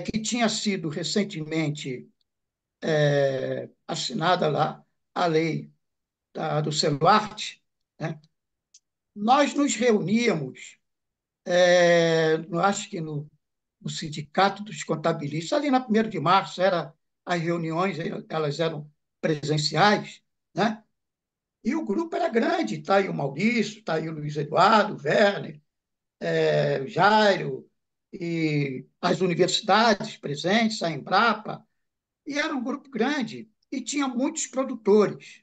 que tinha sido recentemente assinada lá a lei do Celuarte, né, nós nos reuníamos, acho que no Sindicato dos Contabilistas, ali na 1º de março, as reuniões elas eram presenciais, né? E o grupo era grande, está aí o Maurício, está aí o Luiz Eduardo, o Werner, o Jairo, e as universidades presentes, a Embrapa, e era um grupo grande, e tinha muitos produtores.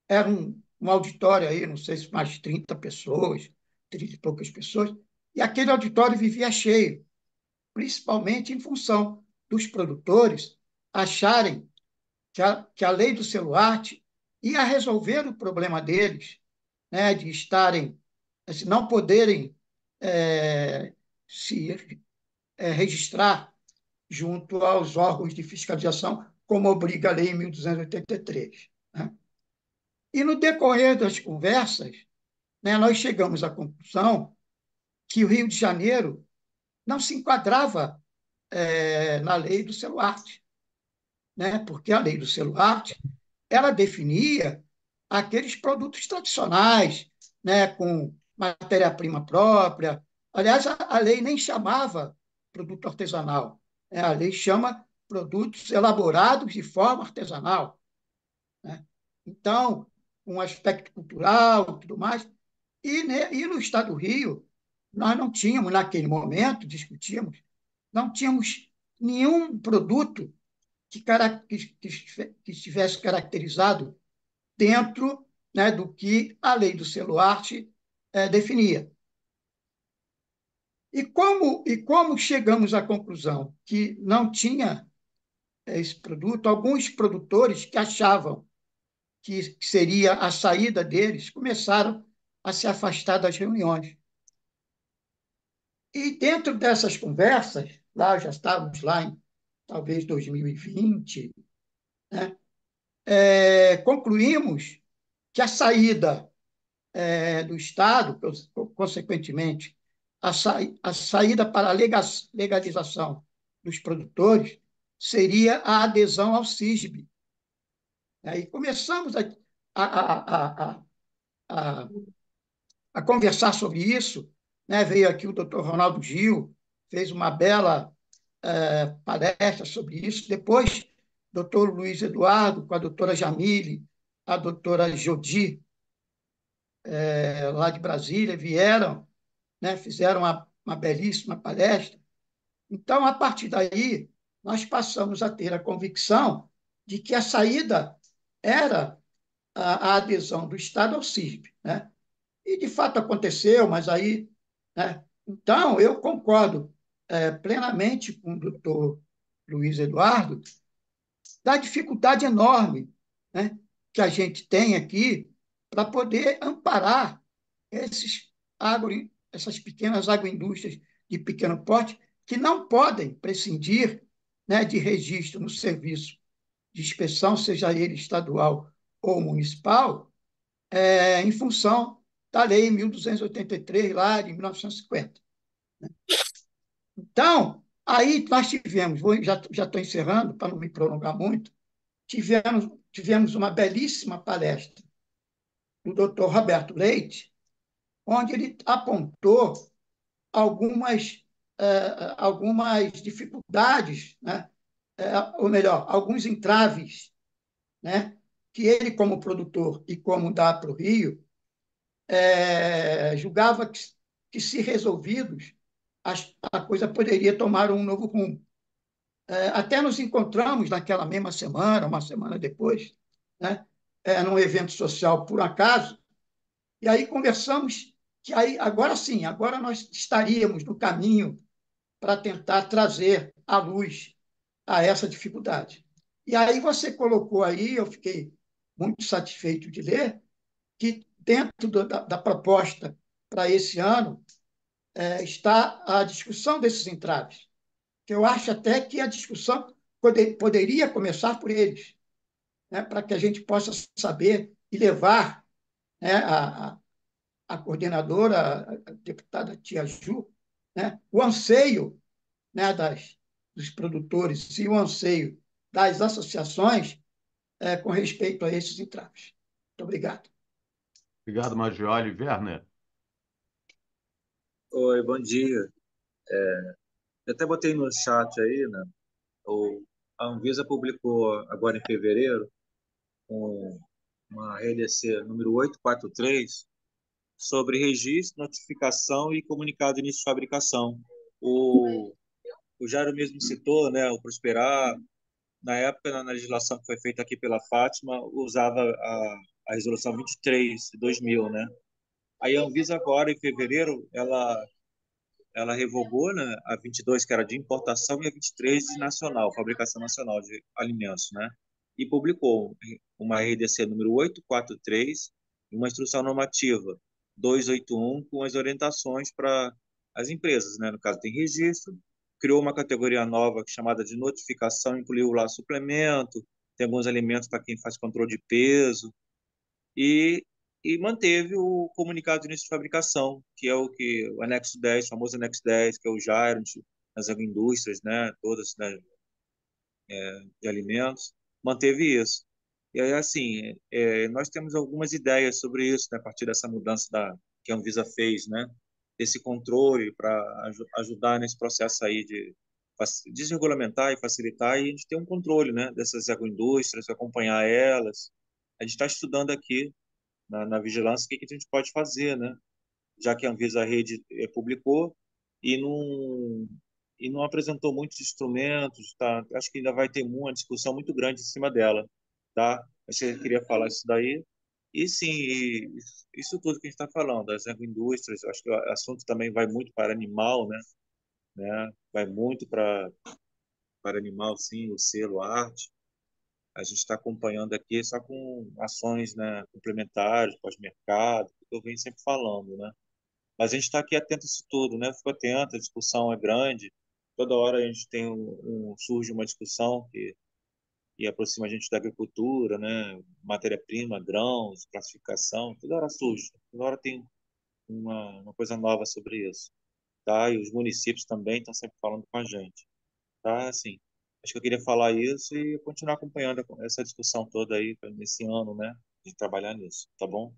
Era um auditório aí, não sei se mais de 30 pessoas, 30 e poucas pessoas, e aquele auditório vivia cheio, principalmente em função dos produtores acharem que a lei do Celuarte ia resolver o problema deles, né, de estarem, de não poderem se registrar junto aos órgãos de fiscalização, como obriga a lei em 1283. Né? E no decorrer das conversas, né, nós chegamos à conclusão que o Rio de Janeiro não se enquadrava na lei do Celuarte, né? Porque a lei do Celuarte ela definia aqueles produtos tradicionais, né? Com matéria-prima própria. Aliás, a lei nem chamava produto artesanal, né? A lei chama produtos elaborados de forma artesanal, né? Então, um aspecto cultural e tudo mais. E no Estado do Rio, nós não tínhamos, naquele momento, discutíamos, não tínhamos nenhum produto que estivesse caracterizado dentro, né, do que a lei do Celuarte definia. E como chegamos à conclusão que não tinha esse produto, alguns produtores que achavam que seria a saída deles começaram a se afastar das reuniões. E dentro dessas conversas, lá já estávamos lá em talvez 2020, né? concluímos que a saída do Estado, consequentemente, a saída para a legalização dos produtores seria a adesão ao CISB. Aí começamos a, a, a, a, a conversar sobre isso, né? Veio aqui o doutor Ronaldo Gil, fez uma bela palestra sobre isso. Depois, doutor Luiz Eduardo, com a doutora Jamile, a doutora Jodi, lá de Brasília, vieram, né? Fizeram uma belíssima palestra. Então, a partir daí, nós passamos a ter a convicção de que a saída era a adesão do Estado ao CISB, né? E, de fato, aconteceu, mas aí... Né? Então, eu concordo plenamente com o doutor Luiz Eduardo da dificuldade enorme, né, que a gente tem aqui para poder amparar essas pequenas agroindústrias de pequeno porte que não podem prescindir, né, de registro no serviço de inspeção, seja ele estadual ou municipal, em função da Lei 1283, lá de 1950. Então, aí nós tivemos, já estou encerrando, para não me prolongar muito, tivemos uma belíssima palestra do doutor Roberto Leite, onde ele apontou algumas dificuldades, né? Ou melhor, alguns entraves, né? Que ele, como produtor e como dá para o Rio, julgava que, se resolvidos, a coisa poderia tomar um novo rumo. Até nos encontramos naquela mesma semana, uma semana depois, né, num evento social por acaso, e aí conversamos que aí, agora sim, agora nós estaríamos no caminho para tentar trazer à luz a essa dificuldade. E aí você colocou aí, eu fiquei muito satisfeito de ler, que dentro da proposta para esse ano está a discussão desses entraves, que eu acho até que a discussão poderia começar por eles, né, para que a gente possa saber e levar, né, a coordenadora, a deputada Tia Ju, né, o anseio, né, dos produtores e o anseio das associações com respeito a esses entraves. Muito obrigado. Obrigado, Maggioli. Werner, Oi, bom dia. Eu até botei no chat aí, né? A Anvisa publicou agora em fevereiro uma RDC número 843 sobre registro, notificação e comunicado de início de fabricação. O, o Jairo mesmo citou, né, o Prosperar, na época, na legislação que foi feita aqui pela Fátima, usava a resolução 23 de 2000, né? Aí a Anvisa agora, em fevereiro, ela revogou, né, a 22, que era de importação, e a 23 de nacional, fabricação nacional de alimentos, né? E publicou uma RDC número 843 e uma instrução normativa 281 com as orientações para as empresas, né? No caso, tem registro, criou uma categoria nova chamada de notificação, incluiu lá suplemento, tem alguns alimentos para quem faz controle de peso, e, e manteve o comunicado de início de fabricação, que é o anexo 10, o famoso anexo 10, que é o Gyro, nas agroindústrias, né, todas, né, de alimentos, manteve isso. E aí, assim, nós temos algumas ideias sobre isso, né, a partir dessa mudança que a Anvisa fez, né, desse controle para ajudar nesse processo aí de desregulamentar e facilitar, e a gente ter um controle, né, dessas agroindústrias, acompanhar elas. A gente está estudando aqui na vigilância, o que a gente pode fazer, né? Já que a Anvisa Rede publicou e não apresentou muitos instrumentos, tá? Acho que ainda vai ter uma discussão muito grande em cima dela, tá? Eu queria falar isso daí. E sim, isso tudo que a gente está falando, das agroindústrias, eu acho que o assunto também vai muito para animal, né? Vai muito para animal, sim, o selo, a arte. A gente está acompanhando aqui só com ações, né, complementares, pós-mercado, que eu venho sempre falando, né? Mas a gente está aqui atento a isso tudo, né? Fico atento, a discussão é grande. Toda hora a gente tem surge uma discussão e aproxima a gente da agricultura, né? Matéria-prima, grãos, classificação, toda hora surge, toda hora tem uma coisa nova sobre isso, tá? E os municípios também estão sempre falando com a gente, tá? Assim, acho que eu queria falar isso e continuar acompanhando essa discussão toda aí nesse ano, né? De trabalhar nisso, tá bom?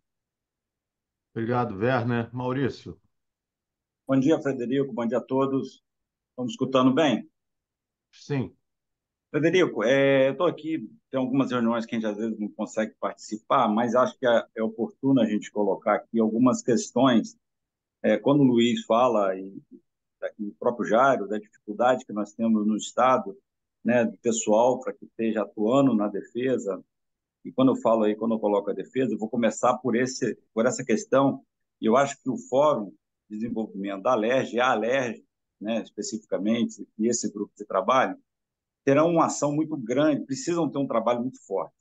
Obrigado, Werner. Maurício, Bom dia, Frederico. Bom dia a todos. Estamos escutando bem? sim. Frederico, eu estou aqui, tem algumas reuniões que a gente às vezes não consegue participar, mas acho que é oportuno a gente colocar aqui algumas questões. Quando o Luiz fala, e o próprio Jairo, da dificuldade que nós temos no Estado, né, do pessoal para que esteja atuando na defesa, e quando eu falo aí, quando eu coloco a defesa, eu vou começar por essa questão, e eu acho que o Fórum de Desenvolvimento da Alerj, a Alerj, né, especificamente, e esse grupo de trabalho, terão uma ação muito grande, precisam ter um trabalho muito forte.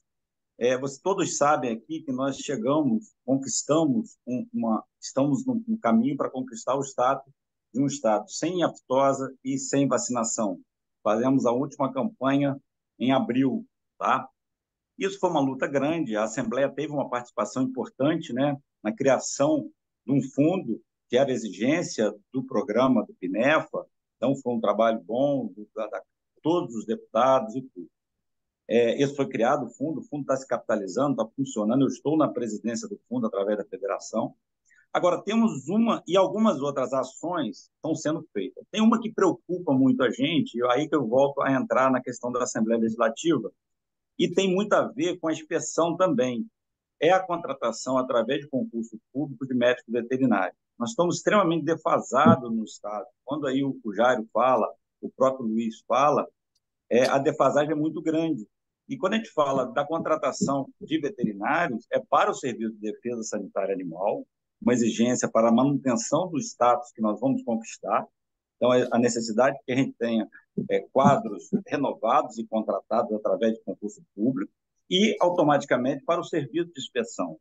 Todos sabem aqui que nós conquistamos estamos no caminho para conquistar o status de um estado sem aftosa e sem vacinação. Fazemos a última campanha em abril, tá? Isso foi uma luta grande, a Assembleia teve uma participação importante, né, na criação de um fundo, que era exigência do programa do PINEFA, então foi um trabalho bom, todos os deputados e tudo. Esse foi criado, o fundo está se capitalizando, está funcionando, eu estou na presidência do fundo através da federação. Agora, temos e algumas outras ações estão sendo feitas. Tem uma que preocupa muito a gente, e aí que eu volto a entrar na questão da Assembleia Legislativa, e tem muito a ver com a inspeção também. É a contratação através de concurso público de médico veterinário. Nós estamos extremamente defasados no Estado. Quando aí o Jairo fala, o próprio Luiz fala, a defasagem é muito grande. E quando a gente fala da contratação de veterinários, é para o Serviço de Defesa Sanitária Animal, uma exigência para a manutenção do status que nós vamos conquistar. Então, a necessidade que a gente tenha quadros renovados e contratados através de concurso público e, automaticamente, para o serviço de inspeção.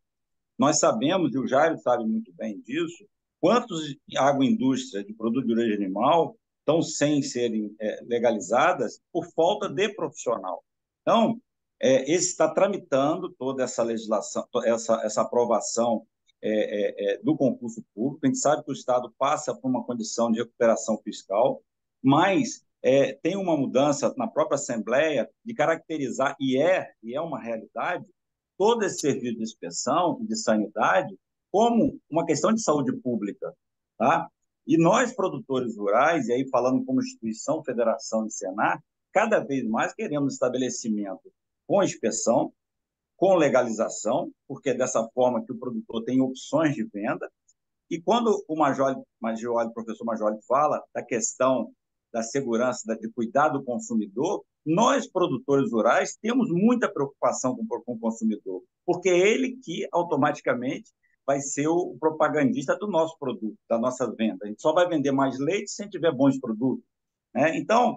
Nós sabemos, e o Jairo sabe muito bem disso, quantos agroindústrias de produto de origem animal estão sem serem legalizadas por falta de profissional. Então, esse está tramitando toda essa legislação, essa aprovação do concurso público. A gente sabe que o Estado passa por uma condição de recuperação fiscal, mas tem uma mudança na própria Assembleia de caracterizar, e é uma realidade, todo esse serviço de inspeção e de sanidade como uma questão de saúde pública, tá? E nós, produtores rurais, e aí falando como instituição, federação e Senar, cada vez mais queremos estabelecimento com inspeção, com legalização, porque é dessa forma que o produtor tem opções de venda. E quando o professor Majoli fala da questão da segurança, de cuidar do consumidor, nós, produtores rurais, temos muita preocupação com o consumidor, porque é ele que automaticamente vai ser o propagandista do nosso produto, da nossa venda. A gente só vai vender mais leite se a gente tiver bons produtos, né? Então,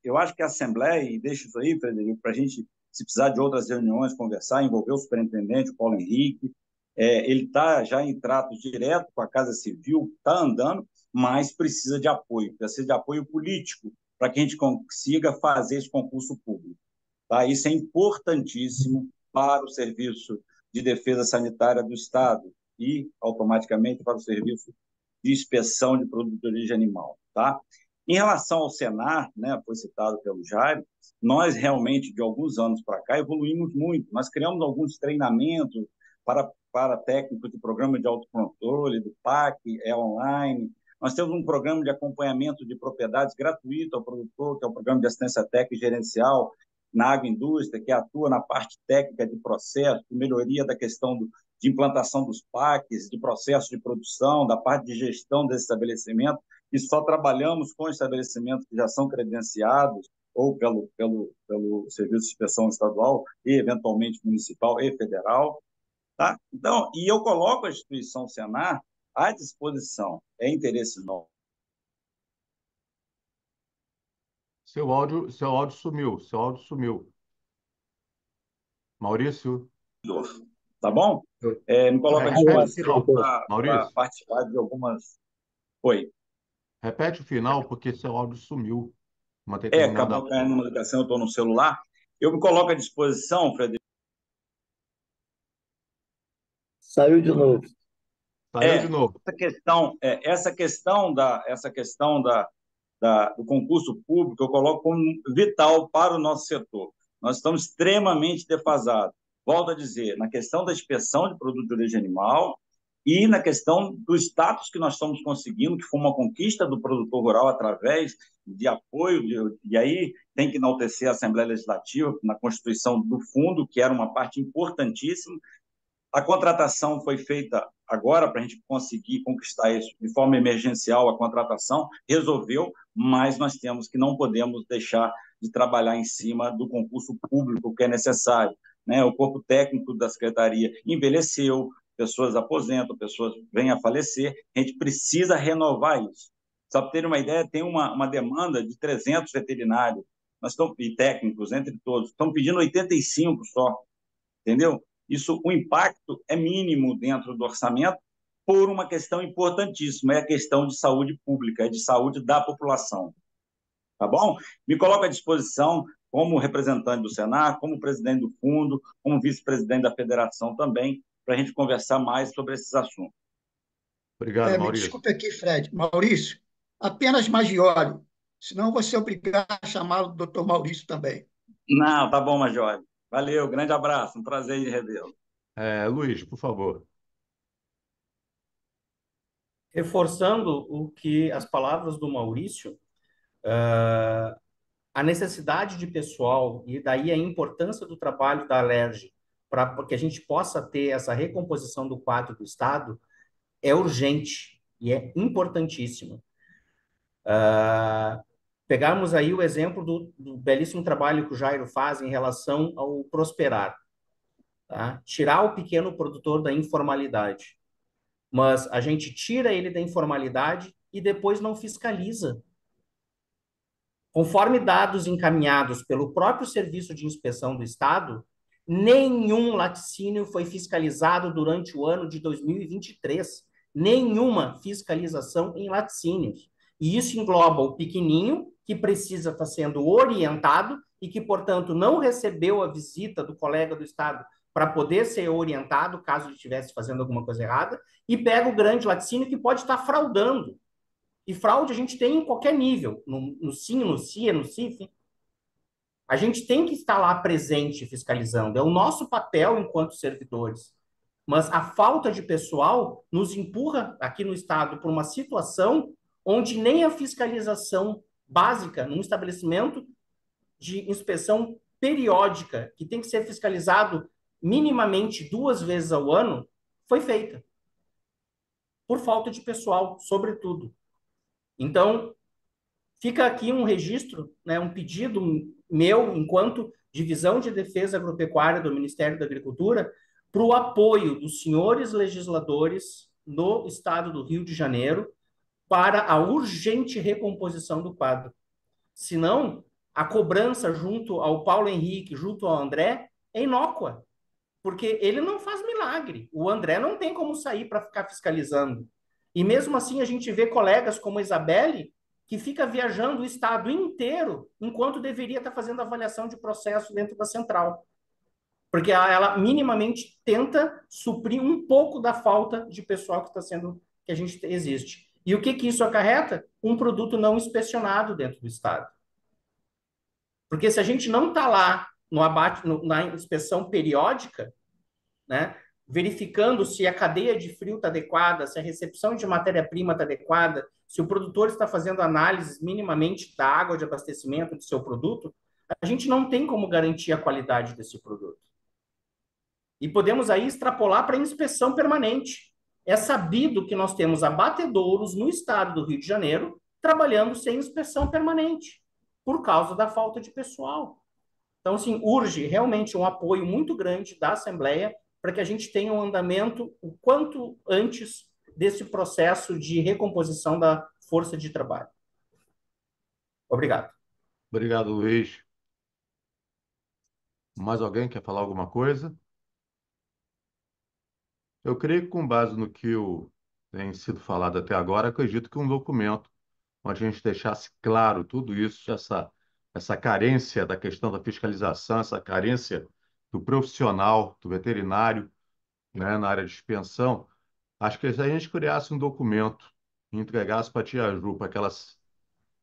eu acho que a Assembleia, e deixa isso aí, Frederico, para a gente, se precisar de outras reuniões, conversar, envolver o superintendente, o Paulo Henrique, ele está já em trato direto com a Casa Civil, está andando, mas precisa de apoio político, para que a gente consiga fazer esse concurso público. Tá? Isso é importantíssimo para o Serviço de Defesa Sanitária do Estado e, automaticamente, para o Serviço de Inspeção de Produtos de Origem Animal. Tá? Em relação ao Senar, né, foi citado pelo Jairo, nós realmente, de alguns anos para cá, evoluímos muito. Nós criamos alguns treinamentos para técnicos de programa de autocontrole, do PAC, online. Nós temos um programa de acompanhamento de propriedades gratuito ao produtor, que é o Programa de Assistência Técnica e Gerencial na agroindústria, que atua na parte técnica de processo, de melhoria da questão de implantação dos PACs, de processo de produção, da parte de gestão desse estabelecimento, e só trabalhamos com estabelecimentos que já são credenciados, ou pelo Serviço de Inspeção Estadual, e eventualmente municipal e federal. Tá? Então, e eu coloco a instituição Senar à disposição. É interesse nosso. Seu áudio sumiu. Maurício? Tá bom? Me coloca à Repete o disposição final, para Maurício. participar de algumas. Oi. Repete o final, porque seu áudio sumiu. Uma determinada. Acabou caindo uma ligação, eu estou no celular. Eu me coloco à disposição, Frederico. Saiu de novo. Saiu de novo. Essa questão do concurso público eu coloco como vital para o nosso setor. Nós estamos extremamente defasados. Volto a dizer, na questão da inspeção de produto de origem animal e na questão do status que nós estamos conseguindo, que foi uma conquista do produtor rural através de apoio, e aí tem que enaltecer a Assembleia Legislativa na constituição do fundo, que era uma parte importantíssima. A contratação foi feita agora para a gente conseguir conquistar isso de forma emergencial. A contratação resolveu, mas nós temos que não podemos deixar de trabalhar em cima do concurso público que é necessário, né? O corpo técnico da secretaria envelheceu, pessoas aposentam, pessoas vêm a falecer. A gente precisa renovar isso. Só para ter uma ideia, tem uma demanda de 300 veterinários e técnicos, entre todos. Estão pedindo 85 só, entendeu? Isso, o impacto é mínimo dentro do orçamento por uma questão importantíssima, é a questão de saúde pública, é de saúde da população. Tá bom? Me coloco à disposição como representante do Senar, como presidente do fundo, como vice-presidente da federação também, para a gente conversar mais sobre esses assuntos. Obrigado, Me Maurício. desculpe aqui, Fred. Maurício, apenas Maggiore, senão você é obrigado a chamá-lo de doutor Maurício também. Não, tá bom, Major. Valeu, grande abraço, um prazer em revê-lo. Luiz, por favor. Reforçando o que as palavras do Maurício, a necessidade de pessoal e daí a importância do trabalho da Alerj para que a gente possa ter essa recomposição do quadro do Estado é urgente e é importantíssimo. Pegarmos aí o exemplo do belíssimo trabalho que o Jairo faz em relação ao prosperar, tá? Tirar o pequeno produtor da informalidade. Mas a gente tira ele da informalidade e depois não fiscaliza. Conforme dados encaminhados pelo próprio Serviço de Inspeção do Estado, nenhum laticínio foi fiscalizado durante o ano de 2023. Nenhuma fiscalização em laticínios. E isso engloba o pequenininho, que precisa estar sendo orientado e que, portanto, não recebeu a visita do colega do Estado para poder ser orientado, caso ele estivesse fazendo alguma coisa errada, e pega o grande laticínio que pode estar fraudando. E fraude a gente tem em qualquer nível, no SIM, no CIA, no CIF. A gente tem que estar lá presente fiscalizando, é o nosso papel enquanto servidores. Mas a falta de pessoal nos empurra aqui no Estado por uma situação onde nem a fiscalização básica num estabelecimento de inspeção periódica, que tem que ser fiscalizado minimamente 2 vezes ao ano, foi feita. Por falta de pessoal, sobretudo. Então, fica aqui um registro, né, um pedido meu, enquanto Divisão de Defesa Agropecuária do Ministério da Agricultura, para o apoio dos senhores legisladores no Estado do Rio de Janeiro para a urgente recomposição do quadro. Senão, a cobrança junto ao Paulo Henrique, junto ao André, é inócua, porque ele não faz milagre. O André não tem como sair para ficar fiscalizando. E mesmo assim, a gente vê colegas como a Isabelle, que fica viajando o estado inteiro, enquanto deveria estar fazendo avaliação de processo dentro da central. Porque ela minimamente tenta suprir um pouco da falta de pessoal que a gente existe. E o que isso acarreta? Um produto não inspecionado dentro do estado. Porque se a gente não está lá no abate, na inspeção periódica, né, verificando se a cadeia de frio está adequada, se a recepção de matéria-prima está adequada, se o produtor está fazendo análises minimamente da água de abastecimento do seu produto, a gente não tem como garantir a qualidade desse produto. E podemos aí extrapolar para a inspeção permanente. É sabido que nós temos abatedouros no estado do Rio de Janeiro trabalhando sem inspeção permanente, por causa da falta de pessoal. Então, assim, urge realmente um apoio muito grande da Assembleia para que a gente tenha um andamento o quanto antes desse processo de recomposição da força de trabalho. Obrigado. Obrigado, Luiz. Mais alguém quer falar alguma coisa? Eu creio que, com base no que tem sido falado até agora, acredito que um documento onde a gente deixasse claro tudo isso, essa essa carência da questão da fiscalização, essa carência do profissional, do veterinário, né, na área de expensão, acho que se a gente criasse um documento e entregasse para a Tia Ju, para que ela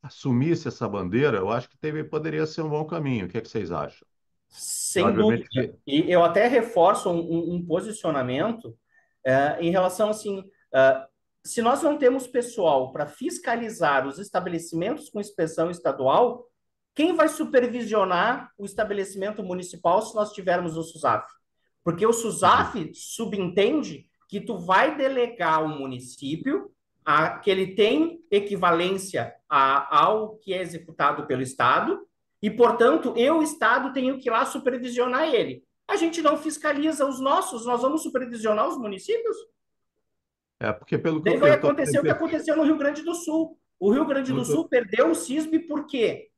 assumisse essa bandeira, eu acho que poderia ser um bom caminho. O que é que vocês acham? E, Sem obviamente, dúvida. E eu até reforço um posicionamento em relação assim, se nós não temos pessoal para fiscalizar os estabelecimentos com inspeção estadual, quem vai supervisionar o estabelecimento municipal se nós tivermos o SUSAF? Porque o SUSAF subentende que tu vai delegar ao município que ele tem equivalência ao que é executado pelo Estado e, portanto, eu, Estado, tenho que ir lá supervisionar ele. A gente não fiscaliza os nossos, nós vamos supervisionar os municípios? porque pelo que Daí eu vai tento, acontecer o que aconteceu no Rio Grande do Sul. O Rio Grande do Sul perdeu o CISB por quê?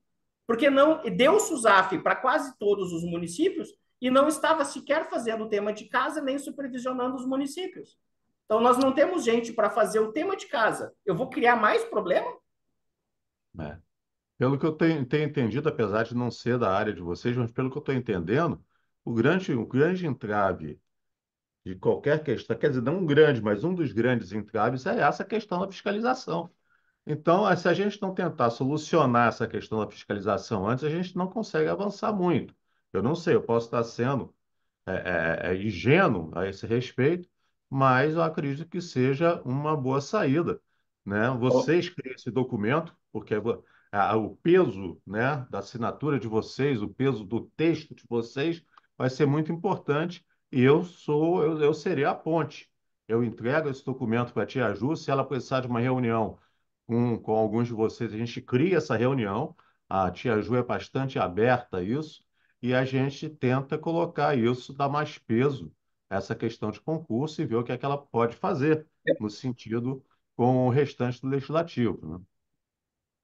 Porque não deu o SUSAF para quase todos os municípios e não estava sequer fazendo o tema de casa nem supervisionando os municípios. Então, nós não temos gente para fazer o tema de casa. Eu vou criar mais problema? né, pelo que eu tenho entendido, apesar de não ser da área de vocês, mas pelo que eu estou entendendo, o grande entrave de qualquer questão, quer dizer, não um grande, mas um dos grandes entraves é essa questão da fiscalização. Então, se a gente não tentar solucionar essa questão da fiscalização antes, a gente não consegue avançar muito. Eu não sei, eu posso estar sendo ingênuo a esse respeito, mas eu acredito que seja uma boa saída, né? Ô, Vocês criam esse documento, porque o peso, né, da assinatura de vocês, o peso do texto de vocês vai ser muito importante e eu serei a ponte. Eu entrego esse documento para a Tia Ju, se ela precisar de uma reunião com alguns de vocês, a gente cria essa reunião, a Tia Ju é bastante aberta a isso, e a gente tenta colocar isso, dar mais peso a essa questão de concurso e ver o que é que ela pode fazer no sentido com o restante do legislativo, né?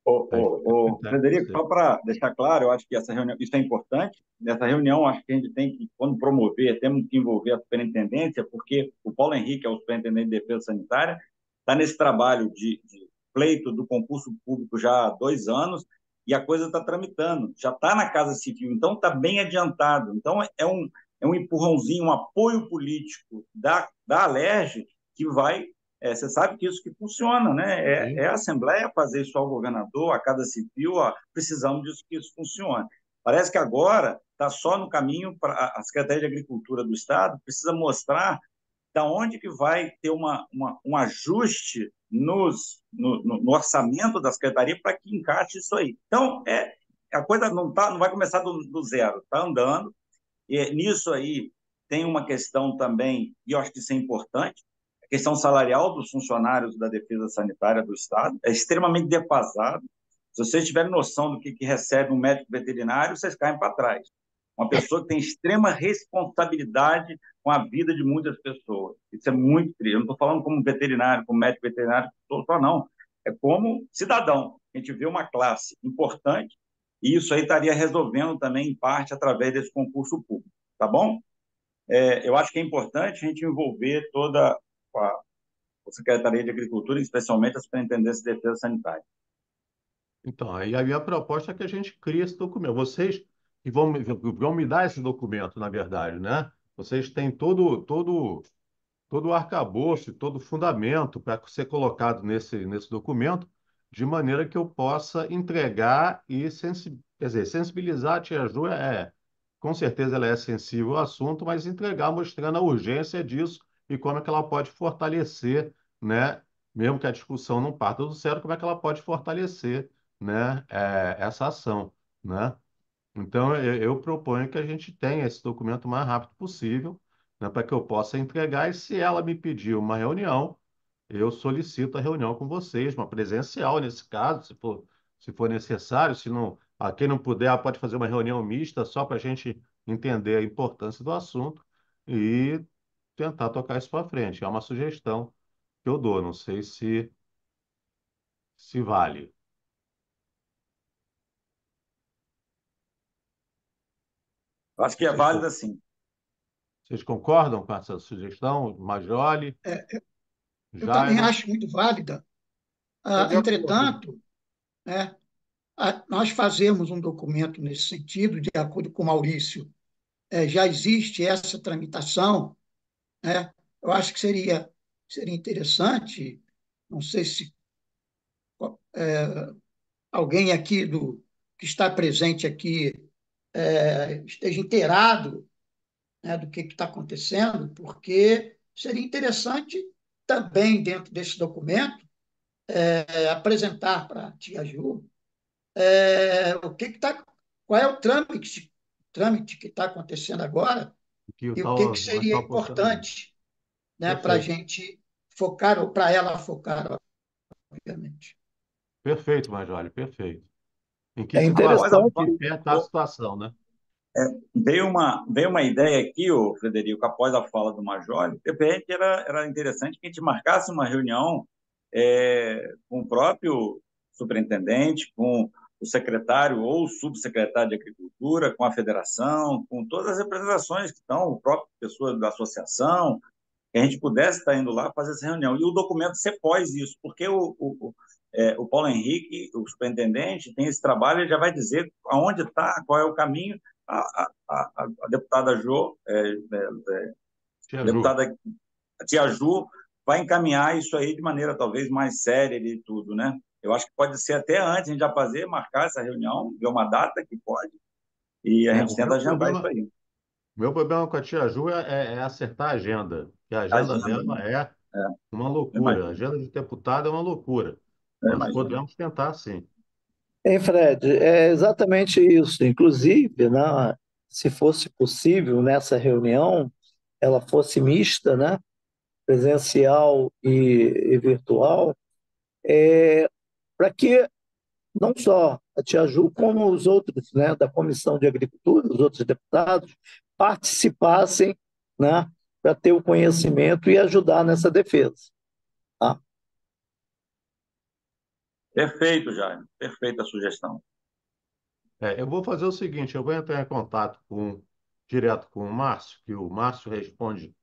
Aí fica a critério de Frederico, vocês. só para deixar claro, eu acho que essa reunião, isso é importante. Nessa reunião, acho que a gente tem que, quando promover, temos que envolver a superintendência, porque o Paulo Henrique é o superintendente de defesa sanitária, está nesse trabalho de pleito do concurso público já há 2 anos e a coisa está tramitando, já está na Casa Civil, então está bem adiantado. Então, é um empurrãozinho, um apoio político da Alerj que vai você sabe que isso que funciona, né? É Sim. a Assembleia fazer isso ao governador, a Casa Civil, ó, precisamos disso que isso funcione. Parece que agora está só no caminho para a Secretaria de Agricultura do Estado, precisa mostrar da onde que vai ter um ajuste no orçamento da Secretaria para que encaixe isso aí. Então, a coisa não vai começar do zero, está andando. E nisso aí tem uma questão também, e eu acho que isso é importante, a questão salarial dos funcionários da Defesa Sanitária do Estado é extremamente defasado. Se vocês tiverem noção do que recebe um médico veterinário, vocês caem para trás. Uma pessoa que tem extrema responsabilidade com a vida de muitas pessoas. Isso é muito triste. Eu não estou falando como veterinário, como médico veterinário, só não. É como cidadão. A gente vê uma classe importante e isso aí estaria resolvendo também, em parte, através desse concurso público. Tá bom? Eu acho que é importante a gente envolver toda a Secretaria de Agricultura, especialmente a Superintendência de Defesa Sanitária. Então, aí a minha proposta é que a gente crie esse documento. Vocês que vão me dar esse documento, na verdade, né? Vocês têm todo o arcabouço, todo o fundamento para ser colocado nesse documento, de maneira que eu possa entregar e quer dizer, sensibilizar a Tia Ju com certeza ela é sensível ao assunto, mas entregar mostrando a urgência disso e como é que ela pode fortalecer, né? Mesmo que a discussão não parta do zero, como é que ela pode fortalecer, né? Essa ação, né? Então, eu proponho que a gente tenha esse documento o mais rápido possível, né, para que eu possa entregar. E se ela me pedir uma reunião, eu solicito a reunião com vocês, uma presencial nesse caso, se for necessário. Se não, quem não puder, pode fazer uma reunião mista só para a gente entender a importância do assunto e tentar tocar isso para frente. É uma sugestão que eu dou, não sei se vale. Eu acho que é Vocês, válido con- assim. vocês concordam com essa sugestão, Majoli, Eu também Jairo? acho muito válida. Estou de acordo. Entretanto, né, nós fazermos um documento nesse sentido, de acordo com o Maurício, já existe essa tramitação, né? Eu acho que seria interessante, não sei se alguém aqui que está presente aqui esteja inteirado, né, do que está acontecendo, porque seria interessante também, dentro desse documento, apresentar para a tia Ju qual é o trâmite que está acontecendo agora Que o e o que tal seria atual funcionamento. importante, né, para a Perfeito, gente focar, ou para ela focar, obviamente. perfeito, Major, perfeito. Em que É Após situação, a em interessante, que pé está a situação, né? veio uma ideia aqui, ô Frederico, após a fala do Major, de repente era interessante que a gente marcasse uma reunião com o próprio superintendente, com o secretário ou subsecretário de Agricultura, com a federação, com todas as representações que estão, o próprio pessoa da associação, que a gente pudesse estar indo lá fazer essa reunião. E o documento ser pós isso, porque o Paulo Henrique, o superintendente, tem esse trabalho, ele já vai dizer aonde está, qual é o caminho. A deputada Jo, Tia Ju. deputada Tia Ju, vai encaminhar isso aí de maneira talvez mais séria e tudo, né? Eu acho que pode ser até antes a gente já fazer, marcar essa reunião, ver uma data que pode, e a gente O tenta agendar isso aí. meu problema com a tia Ju é acertar a agenda, que a agenda Agenda, dela né? é É, uma loucura. A imagino, agenda de deputado é uma loucura. Nós imagino. podemos tentar, sim. hein, Fred? É exatamente isso. Inclusive, né, se fosse possível nessa reunião, ela fosse mista, né, presencial e virtual, para que não só a Tia Ju, como os outros, né, da Comissão de Agricultura, os outros deputados, participassem, né, para ter o conhecimento e ajudar nessa defesa. Tá? Perfeito, Jaime. Perfeita a sugestão. Eu vou fazer o seguinte, eu vou entrar em contato direto com o Márcio, que o Márcio responde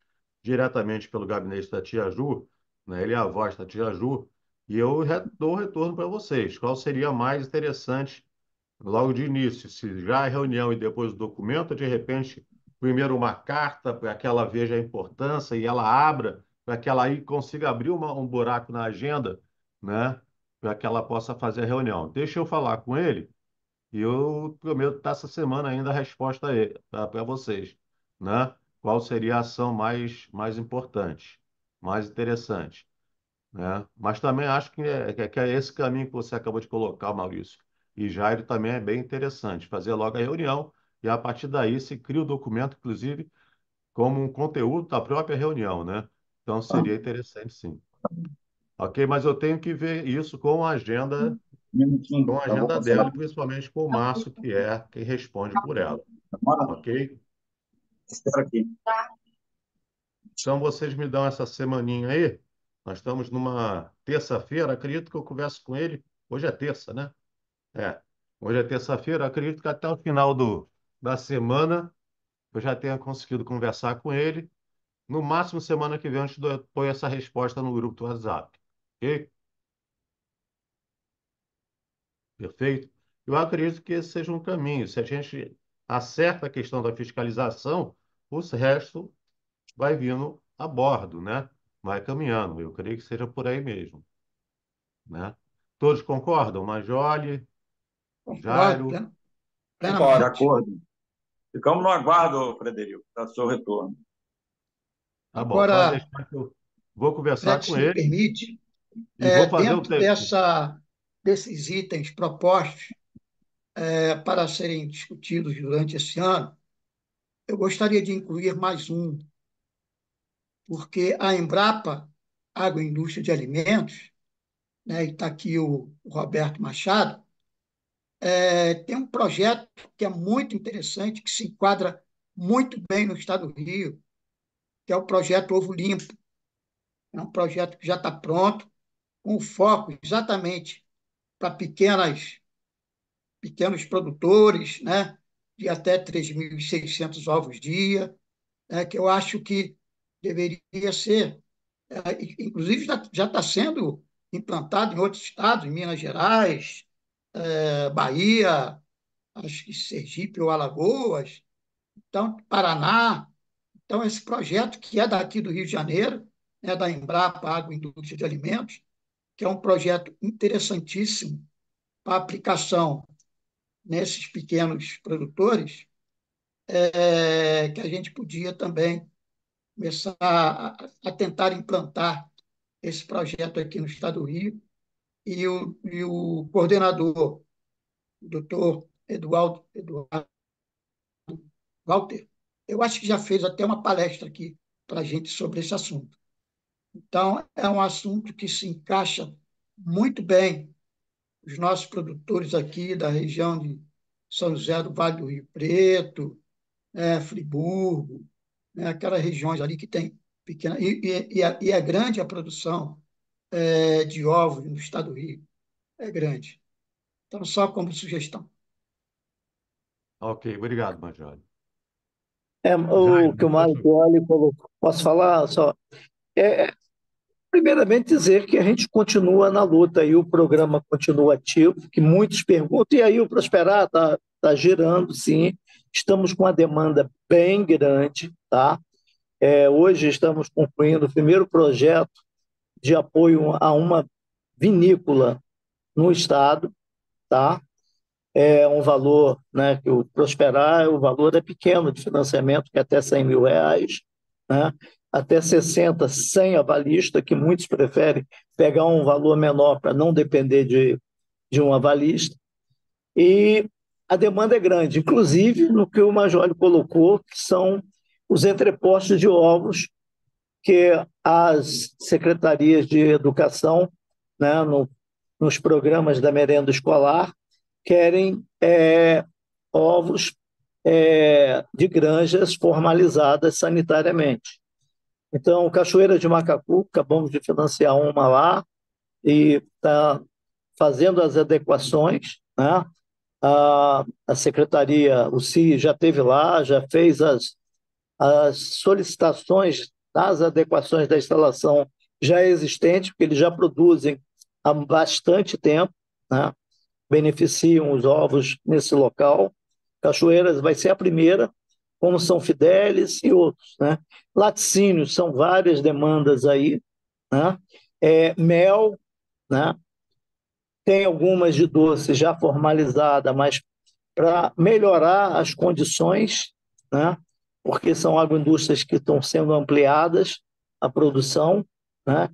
diretamente pelo gabinete da Tia Ju, né? Ele é a voz da Tia Ju, e eu dou o retorno para vocês. Qual seria mais interessante logo de início? Se já é reunião e depois o documento, de repente, primeiro uma carta para que ela veja a importância e ela abra, para que ela aí consiga abrir um buraco na agenda, né? Para que ela possa fazer a reunião. Deixa eu falar com ele. E eu prometo dar essa semana ainda a resposta para vocês, né? Qual seria a ação mais importante, mais interessante, né? Mas também acho que é esse caminho que você acabou de colocar, Maurício, e Jairo também é bem interessante, fazer logo a reunião e a partir daí se cria o documento, inclusive, como um conteúdo da própria reunião, né? Então Tá? seria interessante, sim. Ok, mas eu tenho que ver isso com a agenda Um minutinho, com a eu vou agenda passar lá. dela, e principalmente com o Márcio, que é quem responde por ela, Demora? ok? Espera aqui. Então vocês me dão essa semaninha aí. Nós estamos numa terça-feira, acredito que eu converso com ele. Hoje é terça, né? É. Hoje é terça-feira, acredito que até o final da semana eu já tenha conseguido conversar com ele. No máximo, semana que vem, a gente põe essa resposta no grupo do WhatsApp. Ok? Perfeito? Eu acredito que esse seja um caminho. Se a gente acerta a questão da fiscalização, o resto vai vindo a bordo, né? Vai caminhando. Eu creio que seja por aí mesmo, né? Todos concordam? Majoli, Concordo Jairo, De plenamente. acordo. Ficamos no aguardo, Frederico, do seu retorno. tá bom. Pode Agora, deixar que eu vou conversar Fred, com se me ele permite, e vou fazer o dentro tempo. desses itens propostos para serem discutidos durante esse ano, eu gostaria de incluir mais um, porque a Embrapa, Agroindústria de Alimentos, né, e está aqui o Roberto Machado, tem um projeto que é muito interessante, que se enquadra muito bem no estado do Rio, que é o projeto Ovo Limpo. É um projeto que já está pronto, com foco exatamente para pequenos produtores, né, de até 3.600 ovos dia, né, que eu acho que deveria ser, inclusive já está sendo implantado em outros estados, em Minas Gerais, Bahia, acho que Sergipe ou Alagoas, então Paraná. Então, esse projeto, que é daqui do Rio de Janeiro, é da Embrapa Agroindústria de Alimentos, que é um projeto interessantíssimo para aplicação nesses pequenos produtores, que a gente podia também começar a tentar implantar esse projeto aqui no estado do Rio. E o coordenador, o doutor Eduardo Walter, eu acho que já fez até uma palestra aqui para a gente sobre esse assunto. Então, é um assunto que se encaixa muito bem os nossos produtores aqui da região de São José do Vale do Rio Preto, Friburgo, aquelas regiões ali que tem pequena. E é grande a produção de ovos no estado do Rio, é grande. Então, só como sugestão. Ok, obrigado, Major. O Jairo, que o deixa Mário eu... Pioli colocou, posso falar só? É, Primeiramente, dizer que a gente continua na luta e o programa continua ativo, que muitos perguntam, e aí o Prosperar está girando, sim, estamos com uma demanda bem grande, tá? Hoje estamos concluindo o primeiro projeto de apoio a uma vinícola no estado, tá? É um valor, né, que o Prosperar, o valor é pequeno de financiamento, que é até R$ 100.000, né? Até 60, sem avalista, que muitos preferem pegar um valor menor para não depender de um avalista. E a demanda é grande, inclusive no que o Major colocou, que são os entrepostos de ovos, que as secretarias de educação, né, nos programas da merenda escolar, querem ovos de granjas formalizadas sanitariamente. Então, Cachoeira de Macacu, acabamos de financiar uma lá e está fazendo as adequações, né? A secretaria, o CI já esteve lá, já fez as solicitações das adequações da instalação já existente, porque eles já produzem há bastante tempo, né? Beneficiam os ovos nesse local. Cachoeiras vai ser a primeira, como São Fidélis e outros, né? Laticínios, são várias demandas aí, né? Mel, né? Tem algumas de doce já formalizada, mas para melhorar as condições, né? Porque são agroindústrias que estão sendo ampliadas a produção, né?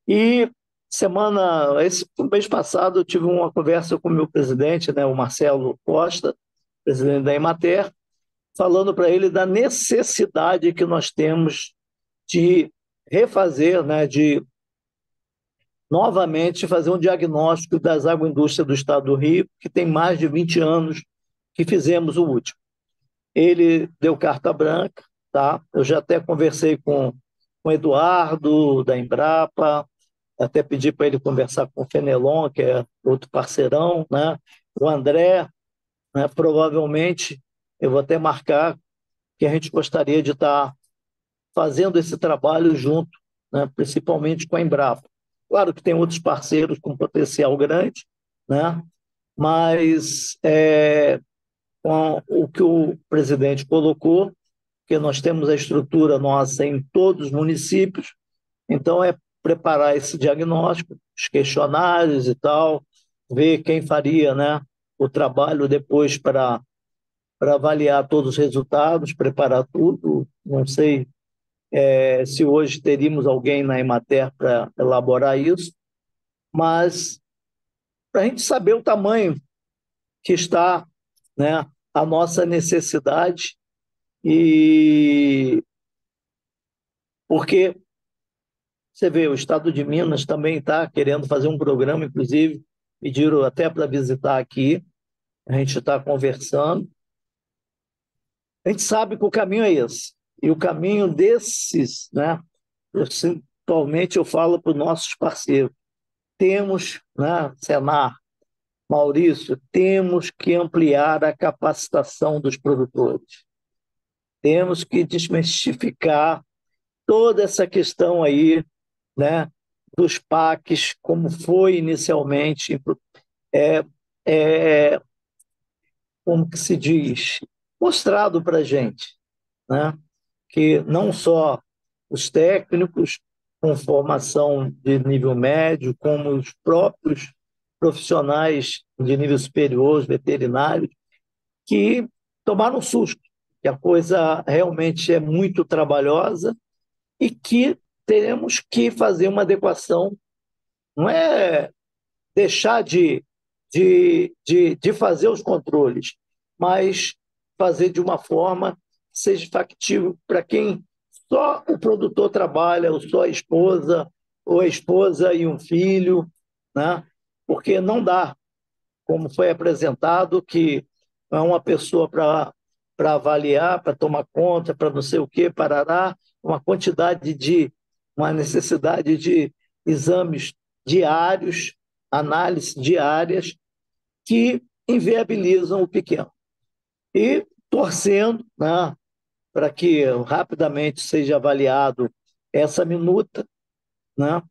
E esse mês passado eu tive uma conversa com o meu presidente, né, o Marcelo Costa, presidente da Emater, falando para ele da necessidade que nós temos de refazer, né, de novamente fazer um diagnóstico das agroindústrias do Estado do Rio, que tem mais de 20 anos que fizemos o último. Ele deu carta branca, tá? Eu já até conversei com o Eduardo, da Embrapa, até pedi para ele conversar com o Fenelon, que é outro parceirão, né? O André, né? Provavelmente eu vou até marcar que a gente gostaria de estar fazendo esse trabalho junto, né? Principalmente com a Embrapa. Claro que tem outros parceiros com potencial grande, né? Mas com o que o presidente colocou, que nós temos a estrutura nossa em todos os municípios, então preparar esse diagnóstico, os questionários e tal, ver quem faria, né, o trabalho depois para avaliar todos os resultados, preparar tudo. Não sei se hoje teríamos alguém na Emater para elaborar isso, mas para a gente saber o tamanho que está, né, a nossa necessidade, e porque você vê, o Estado de Minas também está querendo fazer um programa, inclusive pediram até para visitar aqui, a gente está conversando. A gente sabe que o caminho é esse. E o caminho desses, né? Principalmente eu falo para os nossos parceiros, temos, né, Senar, Maurício, temos que ampliar a capacitação dos produtores. Temos que desmistificar toda essa questão aí, né, dos PACs, como foi inicialmente. é, como que se diz, mostrado para a gente, né? Que não só os técnicos com formação de nível médio, como os próprios profissionais de nível superior, os veterinários, que tomaram susto, que a coisa realmente é muito trabalhosa e que teremos que fazer uma adequação, não é deixar de fazer os controles, mas fazer de uma forma que seja factível para quem só o produtor trabalha, ou só a esposa, ou a esposa e um filho, né? Porque não dá, como foi apresentado, que é uma pessoa para avaliar, para tomar conta, para não sei o quê, parará, uma necessidade de exames diários, análises diárias, que inviabilizam o pequeno. E torcendo, né, para que rapidamente seja avaliado essa minuta, né,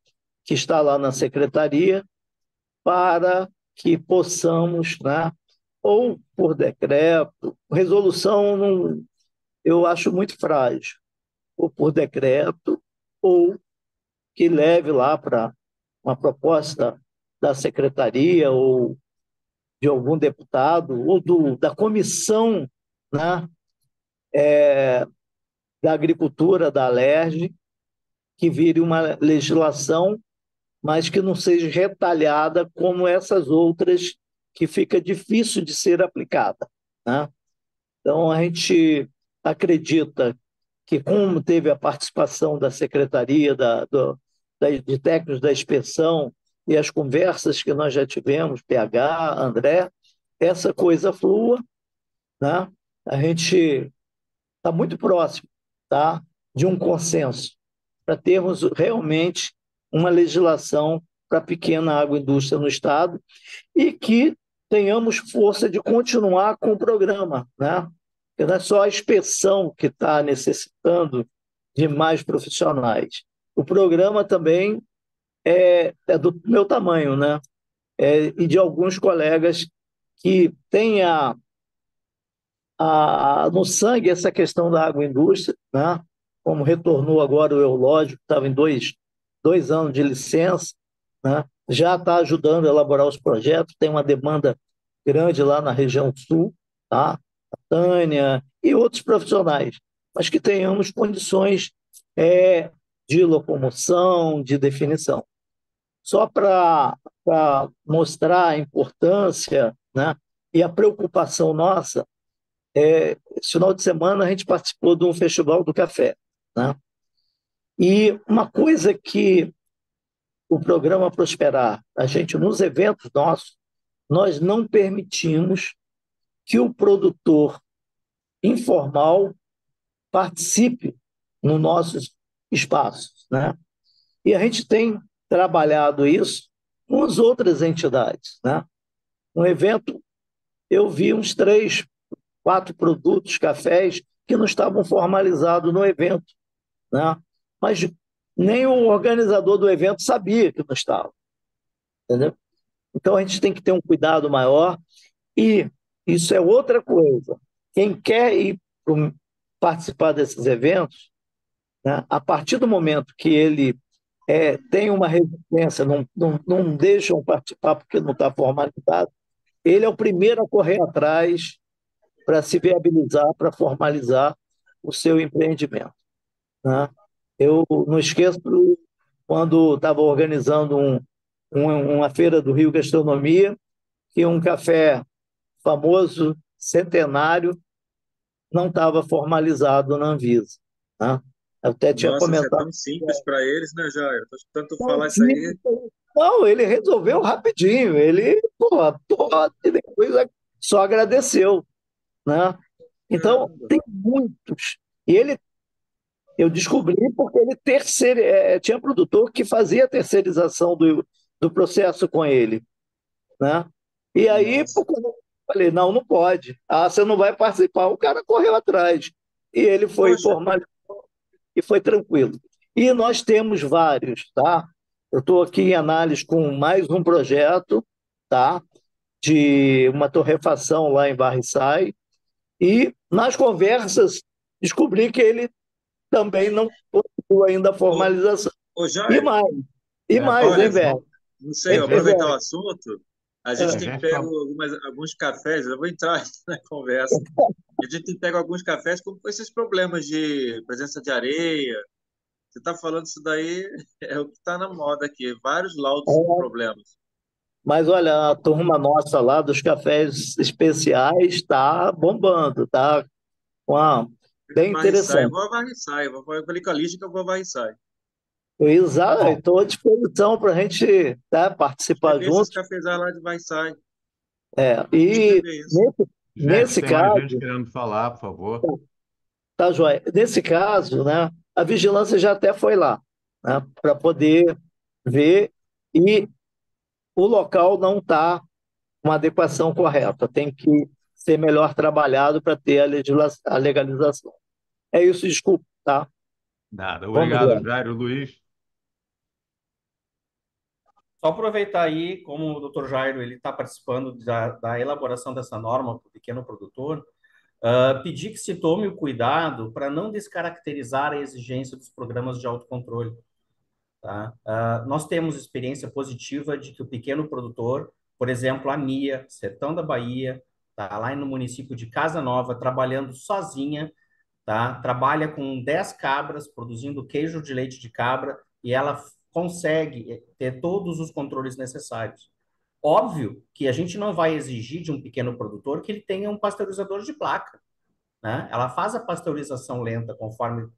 que está lá na secretaria, para que possamos, né, ou por decreto, resolução eu acho muito frágil, ou por decreto, ou que leve lá para uma proposta da secretaria ou de algum deputado, ou da comissão, né, da agricultura, da Alerj, que vire uma legislação, mas que não seja retalhada como essas outras, que fica difícil de ser aplicada, né? Então, a gente acredita que, como teve a participação da Secretaria de Técnicos da Inspeção e as conversas que nós já tivemos, PH, André, essa coisa flua, né? A gente está muito próximo, tá, de um consenso, para termos realmente uma legislação para a pequena agroindústria no Estado e que tenhamos força de continuar com o programa, né? Porque não é só a inspeção que está necessitando de mais profissionais. O programa também é do meu tamanho, né? E de alguns colegas que têm no sangue essa questão da agroindústria, né? Como retornou agora o Eulógio, que estava em dois anos de licença, né? Já está ajudando a elaborar os projetos, tem uma demanda grande lá na região sul, tá? A Tânia e outros profissionais, mas que tenhamos condições de locomoção, de definição. Só para mostrar a importância, né? E a preocupação nossa, esse final de semana a gente participou de um festival do café, né? E uma coisa que o programa Prosperar, a gente, nos eventos nossos, nós não permitimos que o produtor informal participe nos nossos espaços, né? E a gente tem trabalhado isso com as outras entidades, né? No evento, eu vi uns 3, 4 produtos, cafés, que não estavam formalizados no evento, né? Mas nem o organizador do evento sabia que não estava, entendeu? Então a gente tem que ter um cuidado maior e isso é outra coisa. Quem quer participar desses eventos, né, a partir do momento que ele tem uma resistência, não deixam participar porque não está formalizado, ele é o primeiro a correr atrás para se viabilizar, para formalizar o seu empreendimento, né? Eu não esqueço quando estava organizando uma feira do Rio Gastronomia, que um café famoso, centenário, não estava formalizado na Anvisa, né? Eu até tinha Nossa, isso é comentado. tão simples para eles, né, Jair? Estou escutando tu falar isso aí. Não, ele resolveu rapidinho. Ele, e depois só agradeceu, né? Então, Caramba. tem muitos. E eu descobri porque ele tinha produtor que fazia a terceirização do processo com ele, né? E aí, Nossa. eu falei, não pode. Ah, você não vai participar. O cara correu atrás. E ele foi Poxa, formal e foi tranquilo. E nós temos vários, tá? Eu estou aqui em análise com mais um projeto, tá? de uma torrefação lá em Varriçai, e nas conversas descobri que ele também não conseguiu ainda a Ô, formalização. ô E Jair, mais, e É, mais, olha, hein, velho? não sei, a eu Hein, gente, aproveitar o velho? assunto, a gente a tem gente pego tá- alguns cafés, eu vou entrar na conversa. A gente tem pego alguns cafés com esses problemas de presença de areia. Você está falando isso daí, é o que está na moda aqui, vários laudos com problemas. Mas olha, a turma nossa lá dos cafés especiais está bombando, tá? Uau, bem Varriçai, eu interessante. vou a Varriçai, eu falei com a Lígia que eu vou a Varriçai. Exato, Bom, estou à disposição para a gente, tá, participar Beber esses juntos. cafezais lá de Varriçai, deixa eu E beber isso. nesse tem mais caso, gente querendo falar, por favor. tá, joia? Nesse caso, né, a vigilância já até foi lá, né, para poder ver, e o local não está uma adequação correta, tem que ser melhor trabalhado para ter a legalização. É isso, desculpa, tá? Nada. Vamos Obrigado, ver. Jairo. Luiz. Só aproveitar aí, como o Dr. Jairo ele está participando da elaboração dessa norma para o pequeno produtor, pedir que se tome o cuidado para não descaracterizar a exigência dos programas de autocontrole. Tá? Nós temos experiência positiva de que o pequeno produtor, por exemplo, a Mia, Sertão da Bahia, tá lá no município de Casa Nova, trabalhando sozinha, tá? Trabalha com 10 cabras, produzindo queijo de leite de cabra, e ela consegue ter todos os controles necessários. Óbvio que a gente não vai exigir de um pequeno produtor que ele tenha um pasteurizador de placa, né? Ela faz a pasteurização lenta conforme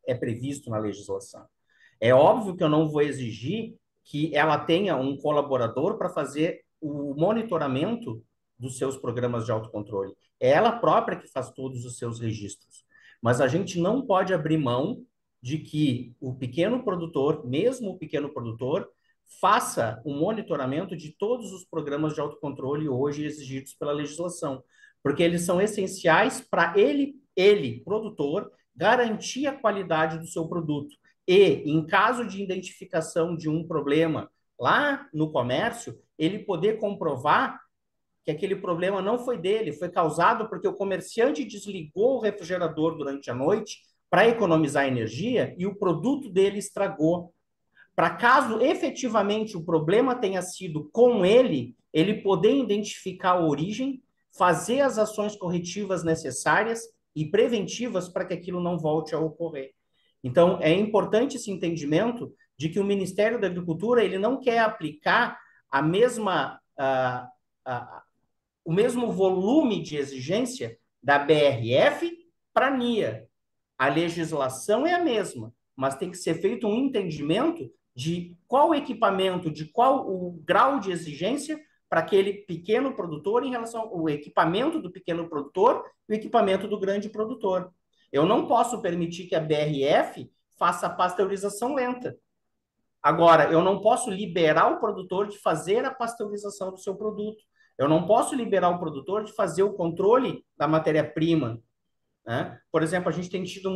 é previsto na legislação. É óbvio que eu não vou exigir que ela tenha um colaborador para fazer o monitoramento dos seus programas de autocontrole. É ela própria que faz todos os seus registros. Mas a gente não pode abrir mão de que o pequeno produtor, mesmo o pequeno produtor, faça o monitoramento de todos os programas de autocontrole hoje exigidos pela legislação, porque eles são essenciais para ele, produtor, garantir a qualidade do seu produto. E, em caso de identificação de um problema lá no comércio, ele poder comprovar que aquele problema não foi dele, foi causado porque o comerciante desligou o refrigerador durante a noite para economizar energia e o produto dele estragou. Para caso efetivamente o problema tenha sido com ele, ele poder identificar a origem, fazer as ações corretivas necessárias e preventivas para que aquilo não volte a ocorrer. Então, é importante esse entendimento de que o Ministério da Agricultura ele não quer aplicar a mesma, o mesmo volume de exigência da BRF para a NIA. A legislação é a mesma, mas tem que ser feito um entendimento de qual equipamento, de qual o grau de exigência para aquele pequeno produtor em relação ao equipamento do pequeno produtor e o equipamento do grande produtor. Eu não posso permitir que a BRF faça a pasteurização lenta. Agora, eu não posso liberar o produtor de fazer a pasteurização do seu produto. Eu não posso liberar o produtor de fazer o controle da matéria-prima, né? Por exemplo, a gente tem tido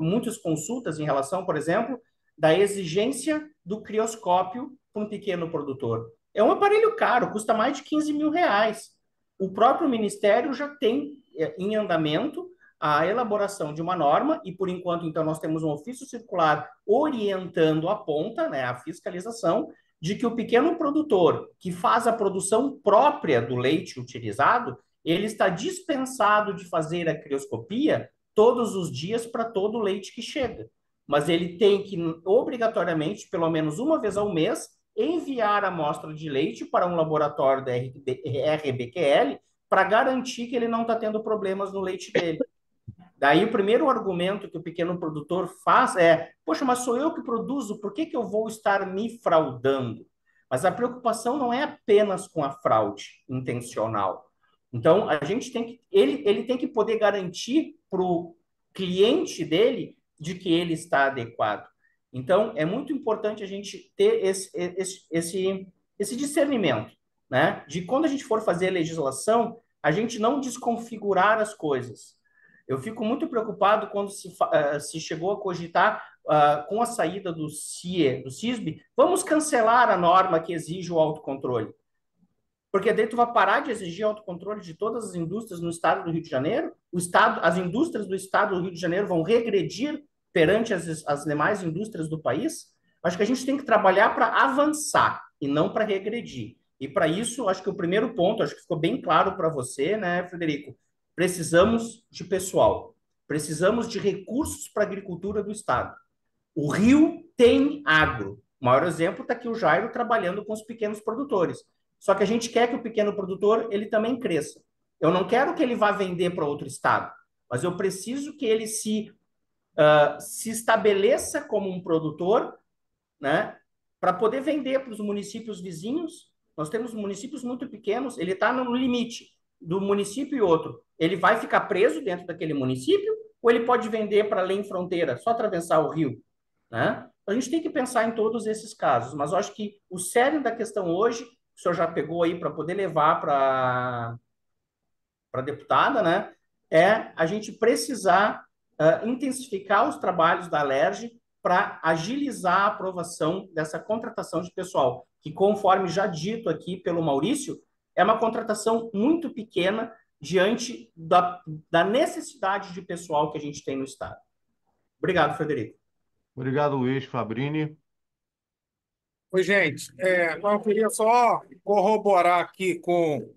muitas consultas em relação, por exemplo, da exigência do crioscópio para um pequeno produtor. É um aparelho caro, custa mais de 15 mil reais. O próprio Ministério já tem em andamento a elaboração de uma norma e, por enquanto, então, nós temos um ofício circular orientando a ponta, né, a fiscalização, de que o pequeno produtor que faz a produção própria do leite utilizado, ele está dispensado de fazer a crioscopia todos os dias para todo o leite que chega. Mas ele tem que, obrigatoriamente, pelo menos uma vez ao mês, enviar a amostra de leite para um laboratório da RBQL para garantir que ele não está tendo problemas no leite dele. Daí o primeiro argumento que o pequeno produtor faz é: poxa, mas sou eu que produzo, por que eu vou estar me fraudando? Mas a preocupação não é apenas com a fraude intencional. Então, a gente tem que, ele tem que poder garantir para o cliente dele de que ele está adequado. Então, é muito importante a gente ter esse discernimento, né? De quando a gente for fazer a legislação, a gente não desconfigurar as coisas. Eu fico muito preocupado quando se chegou a cogitar, com a saída do CIE, do CISB, vamos cancelar a norma que exige o autocontrole. Porque daí tu vai parar de exigir autocontrole de todas as indústrias no estado do Rio de Janeiro, as indústrias do estado do Rio de Janeiro vão regredir perante as demais indústrias do país. Acho que a gente tem que trabalhar para avançar e não para regredir. E para isso, acho que o primeiro ponto, acho que ficou bem claro para você, né, Frederico? Precisamos de pessoal, precisamos de recursos para a agricultura do estado. O Rio tem agro. O maior exemplo está aqui o Jairo trabalhando com os pequenos produtores. Só que a gente quer que o pequeno produtor ele também cresça. Eu não quero que ele vá vender para outro estado, mas eu preciso que ele se estabeleça como um produtor, né, para poder vender para os municípios vizinhos. Nós temos municípios muito pequenos, ele está no limite do município e outro. Ele vai ficar preso dentro daquele município ou ele pode vender para além fronteira, só atravessar o rio, né? A gente tem que pensar em todos esses casos, mas eu acho que o cerne da questão hoje, o senhor já pegou aí para poder levar para a deputada, né? É a gente precisar intensificar os trabalhos da Alerj para agilizar a aprovação dessa contratação de pessoal, que, conforme já dito aqui pelo Maurício, é uma contratação muito pequena diante da necessidade de pessoal que a gente tem no Estado. Obrigado, Frederico. Obrigado, Luiz Fabrini. Oi, gente. Eu queria só corroborar aqui com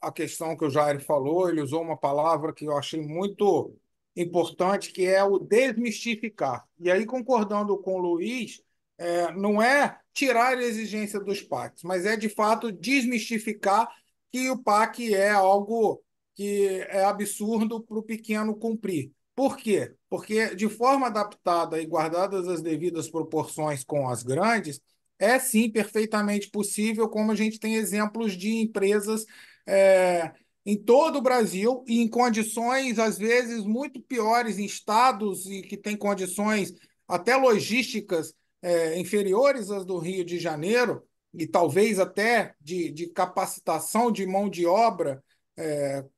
a questão que o Jair falou. Ele usou uma palavra que eu achei muito importante, que é o desmistificar. E aí, concordando com o Luiz, não é tirar a exigência dos PACs, mas é, de fato, desmistificar que o PAC é algo que é absurdo para o pequeno cumprir. Por quê? Porque, de forma adaptada e guardadas as devidas proporções com as grandes, é sim perfeitamente possível, como a gente tem exemplos de empresas em todo o Brasil e em condições, às vezes, muito piores, em estados e que têm condições até logísticas inferiores às do Rio de Janeiro, e talvez até de capacitação de mão de obra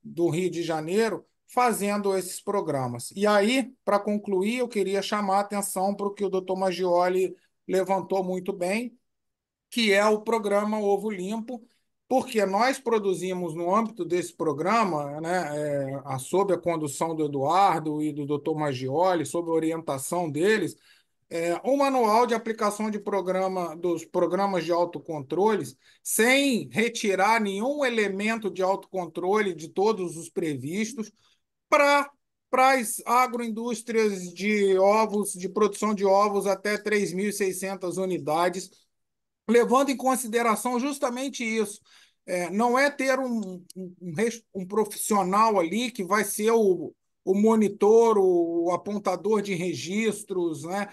do Rio de Janeiro, fazendo esses programas. E aí, para concluir, eu queria chamar a atenção para o que o Dr. Maggioli levantou muito bem, que é o programa Ovo Limpo, porque nós produzimos, no âmbito desse programa, né, sob a condução do Eduardo e do Dr. Maggioli, sob a orientação deles, um manual de aplicação de programa dos programas de autocontroles, sem retirar nenhum elemento de autocontrole de todos os previstos, para as agroindústrias de ovos, de produção de ovos até 3.600 unidades, levando em consideração justamente isso. Não é ter um profissional ali que vai ser o monitor, o apontador de registros, né?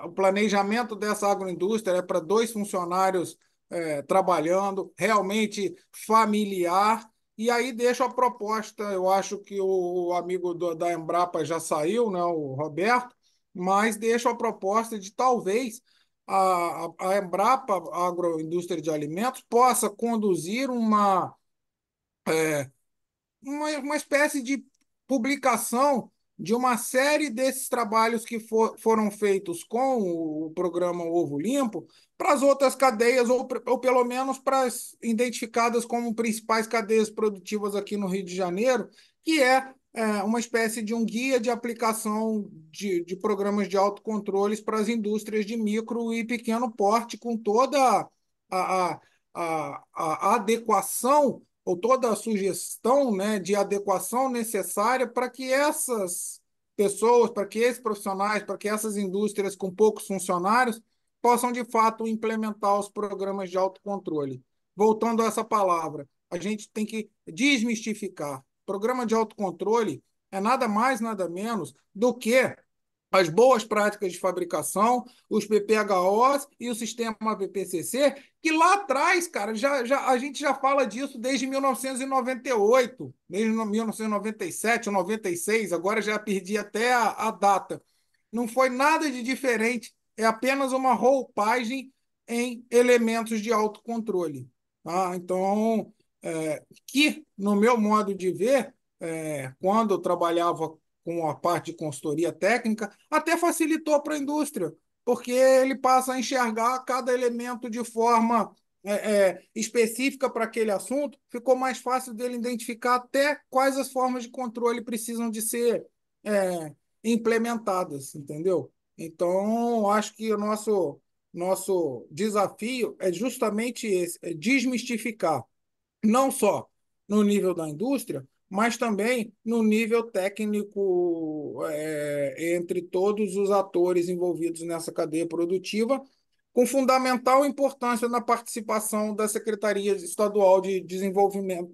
O planejamento dessa agroindústria é para 2 funcionários trabalhando, realmente familiar. E aí deixo a proposta, eu acho que o amigo da Embrapa já saiu, né, o Roberto, mas deixo a proposta de talvez a Embrapa, a Agroindústria de Alimentos, possa conduzir uma espécie de publicação de uma série desses trabalhos que foram feitos com o programa Ovo Limpo para as outras cadeias, ou pelo menos para as identificadas como principais cadeias produtivas aqui no Rio de Janeiro, que uma espécie de um guia de aplicação de programas de autocontroles para as indústrias de micro e pequeno porte, com toda a, a adequação ou toda a sugestão, né, de adequação necessária para que essas pessoas, para que esses profissionais, para que essas indústrias com poucos funcionários possam, de fato, implementar os programas de autocontrole. Voltando a essa palavra, a gente tem que desmistificar. Programa de autocontrole é nada mais, nada menos do que as boas práticas de fabricação, os PPHOs e o sistema BPCC, que lá atrás, cara, a gente já fala disso desde 1998, desde 1997 ou 96, agora já perdi até a data. Não foi nada de diferente, é apenas uma roupagem em elementos de autocontrole. Tá? Então, que, no meu modo de ver, quando eu trabalhava com a parte de consultoria técnica, até facilitou para a indústria, porque ele passa a enxergar cada elemento de forma específica para aquele assunto, ficou mais fácil dele identificar até quais as formas de controle precisam de ser é, implementadas, entendeu? Então, acho que o nosso desafio é justamente esse, é desmistificar, não só no nível da indústria, mas também no nível técnico, entre todos os atores envolvidos nessa cadeia produtiva, com fundamental importância na participação da Secretaria Estadual de Desenvolvimento,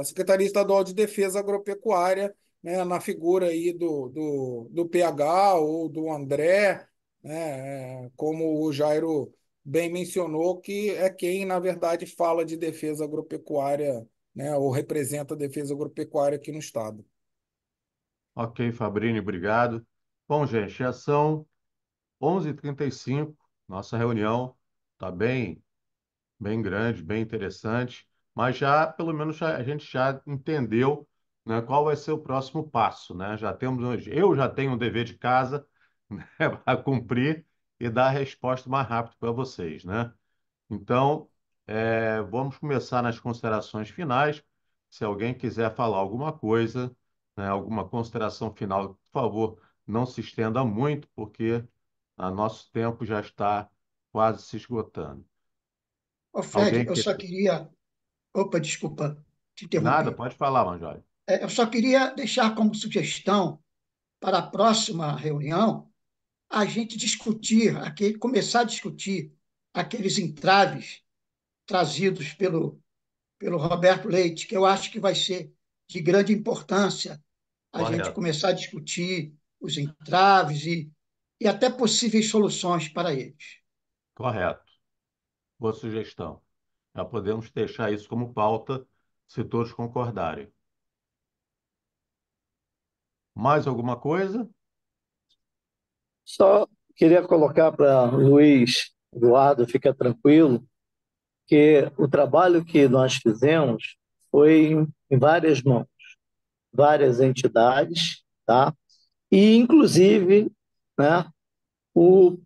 Secretaria Estadual de Defesa Agropecuária, né, na figura aí do PH ou do André, né, como o Jairo bem mencionou, que é quem, na verdade, fala de defesa agropecuária, né, ou representa a defesa agropecuária aqui no estado. Ok, Fabrini, obrigado. Bom, gente, já são 11h35. Nossa reunião está bem grande, bem interessante, mas já, pelo menos, a gente já entendeu, né, qual vai ser o próximo passo, né? Eu já tenho um dever de casa, né, para cumprir e dar a resposta mais rápido para vocês, né? Então, vamos começar nas considerações finais. Se alguém quiser falar alguma coisa, né, alguma consideração final, por favor, não se estenda muito, porque nosso tempo já está quase se esgotando. Ô, Fred, Alguém eu quer... só queria. Opa, desculpa te Nada, interromper. pode falar, Manjoli. Eu só queria deixar como sugestão para a próxima reunião a gente discutir, começar a discutir aqueles entraves trazidos pelo Roberto Leite, que eu acho que vai ser de grande importância a gente Correto, começar a discutir os entraves e até possíveis soluções para eles. correto. Boa sugestão. Já podemos deixar isso como pauta, se todos concordarem. Mais alguma coisa? Só queria colocar para Luiz Eduardo, fica tranquilo, que o trabalho que nós fizemos foi em várias mãos, várias entidades, tá? E, inclusive, né, os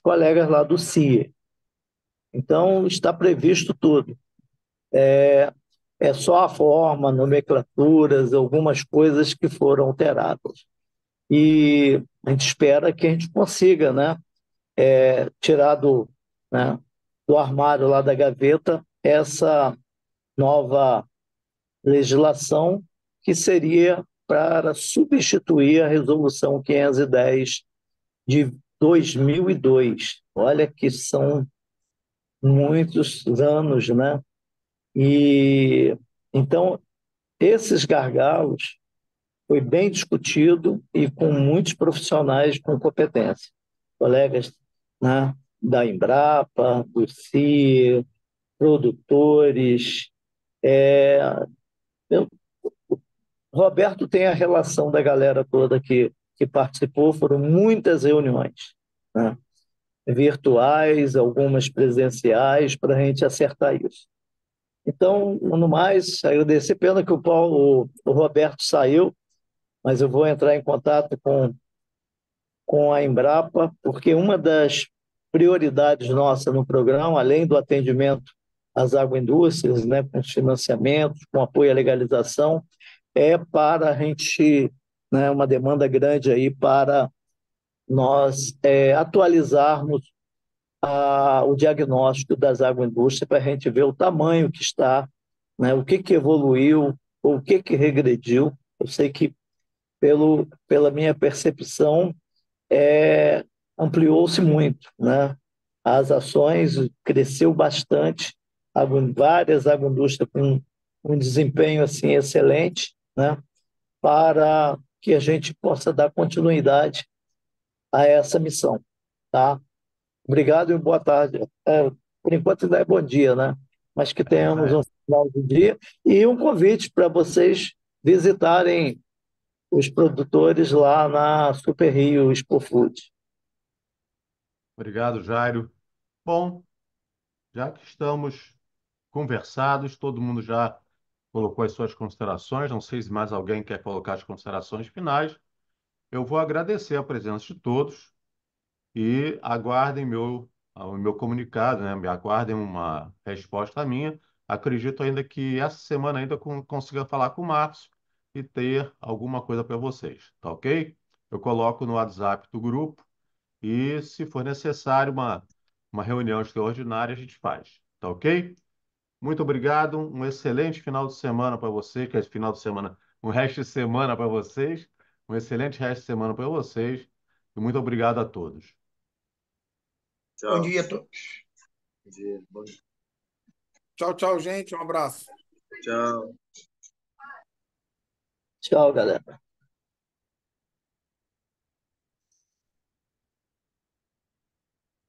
colegas lá do CIE. Então, está previsto tudo. É só a forma, nomenclaturas, algumas coisas que foram alteradas. E a gente espera que a gente consiga, né, tirar né, do armário lá da gaveta essa nova legislação que seria para substituir a Resolução 510 de 2002. Olha que são muitos anos, né? E então esses gargalos foi bem discutido e com muitos profissionais com competência, colegas, né, da Embrapa, do CIE, produtores. Eu- Roberto tem a relação da galera toda que participou, foram muitas reuniões, né, virtuais, algumas presenciais, para a gente acertar isso. Então, no mais, agradecer, pena que o Roberto saiu, mas eu vou entrar em contato com a Embrapa, porque uma das prioridades nossa no programa, além do atendimento às agroindústrias, né, com os financiamentos, com apoio à legalização, é para a gente, né, uma demanda grande aí para nós atualizarmos o diagnóstico das agroindústrias para a gente ver o tamanho que está, né, o que evoluiu, o que regrediu. Eu sei que, pela minha percepção, ampliou-se muito, né? As ações cresceu bastante, várias agroindústrias com um desempenho assim excelente, né? Para que a gente possa dar continuidade a essa missão, tá? Obrigado e boa tarde. Por enquanto ainda é bom dia, né? Mas que Já tenhamos é. um final de dia e um convite para vocês visitarem os produtores lá na Super Rio Expo Food. Obrigado, Jairo. Bom, já que estamos conversados, todo mundo já colocou as suas considerações. Não sei se mais alguém quer colocar as considerações finais. Eu vou agradecer a presença de todos e aguardem meu o meu comunicado, né? Me aguardem uma resposta minha. Acredito ainda que essa semana ainda consiga falar com o Márcio e ter alguma coisa para vocês, tá ok? Eu coloco no WhatsApp do grupo e, se for necessário, uma reunião extraordinária a gente faz, tá ok? Muito obrigado, um excelente final de semana para você, que é final de semana, um resto de semana para vocês, um excelente resto de semana para vocês e muito obrigado a todos. Bom Tchau. dia a todos. Bom dia. Tchau, tchau, gente. Um abraço. Tchau. Tchau, galera.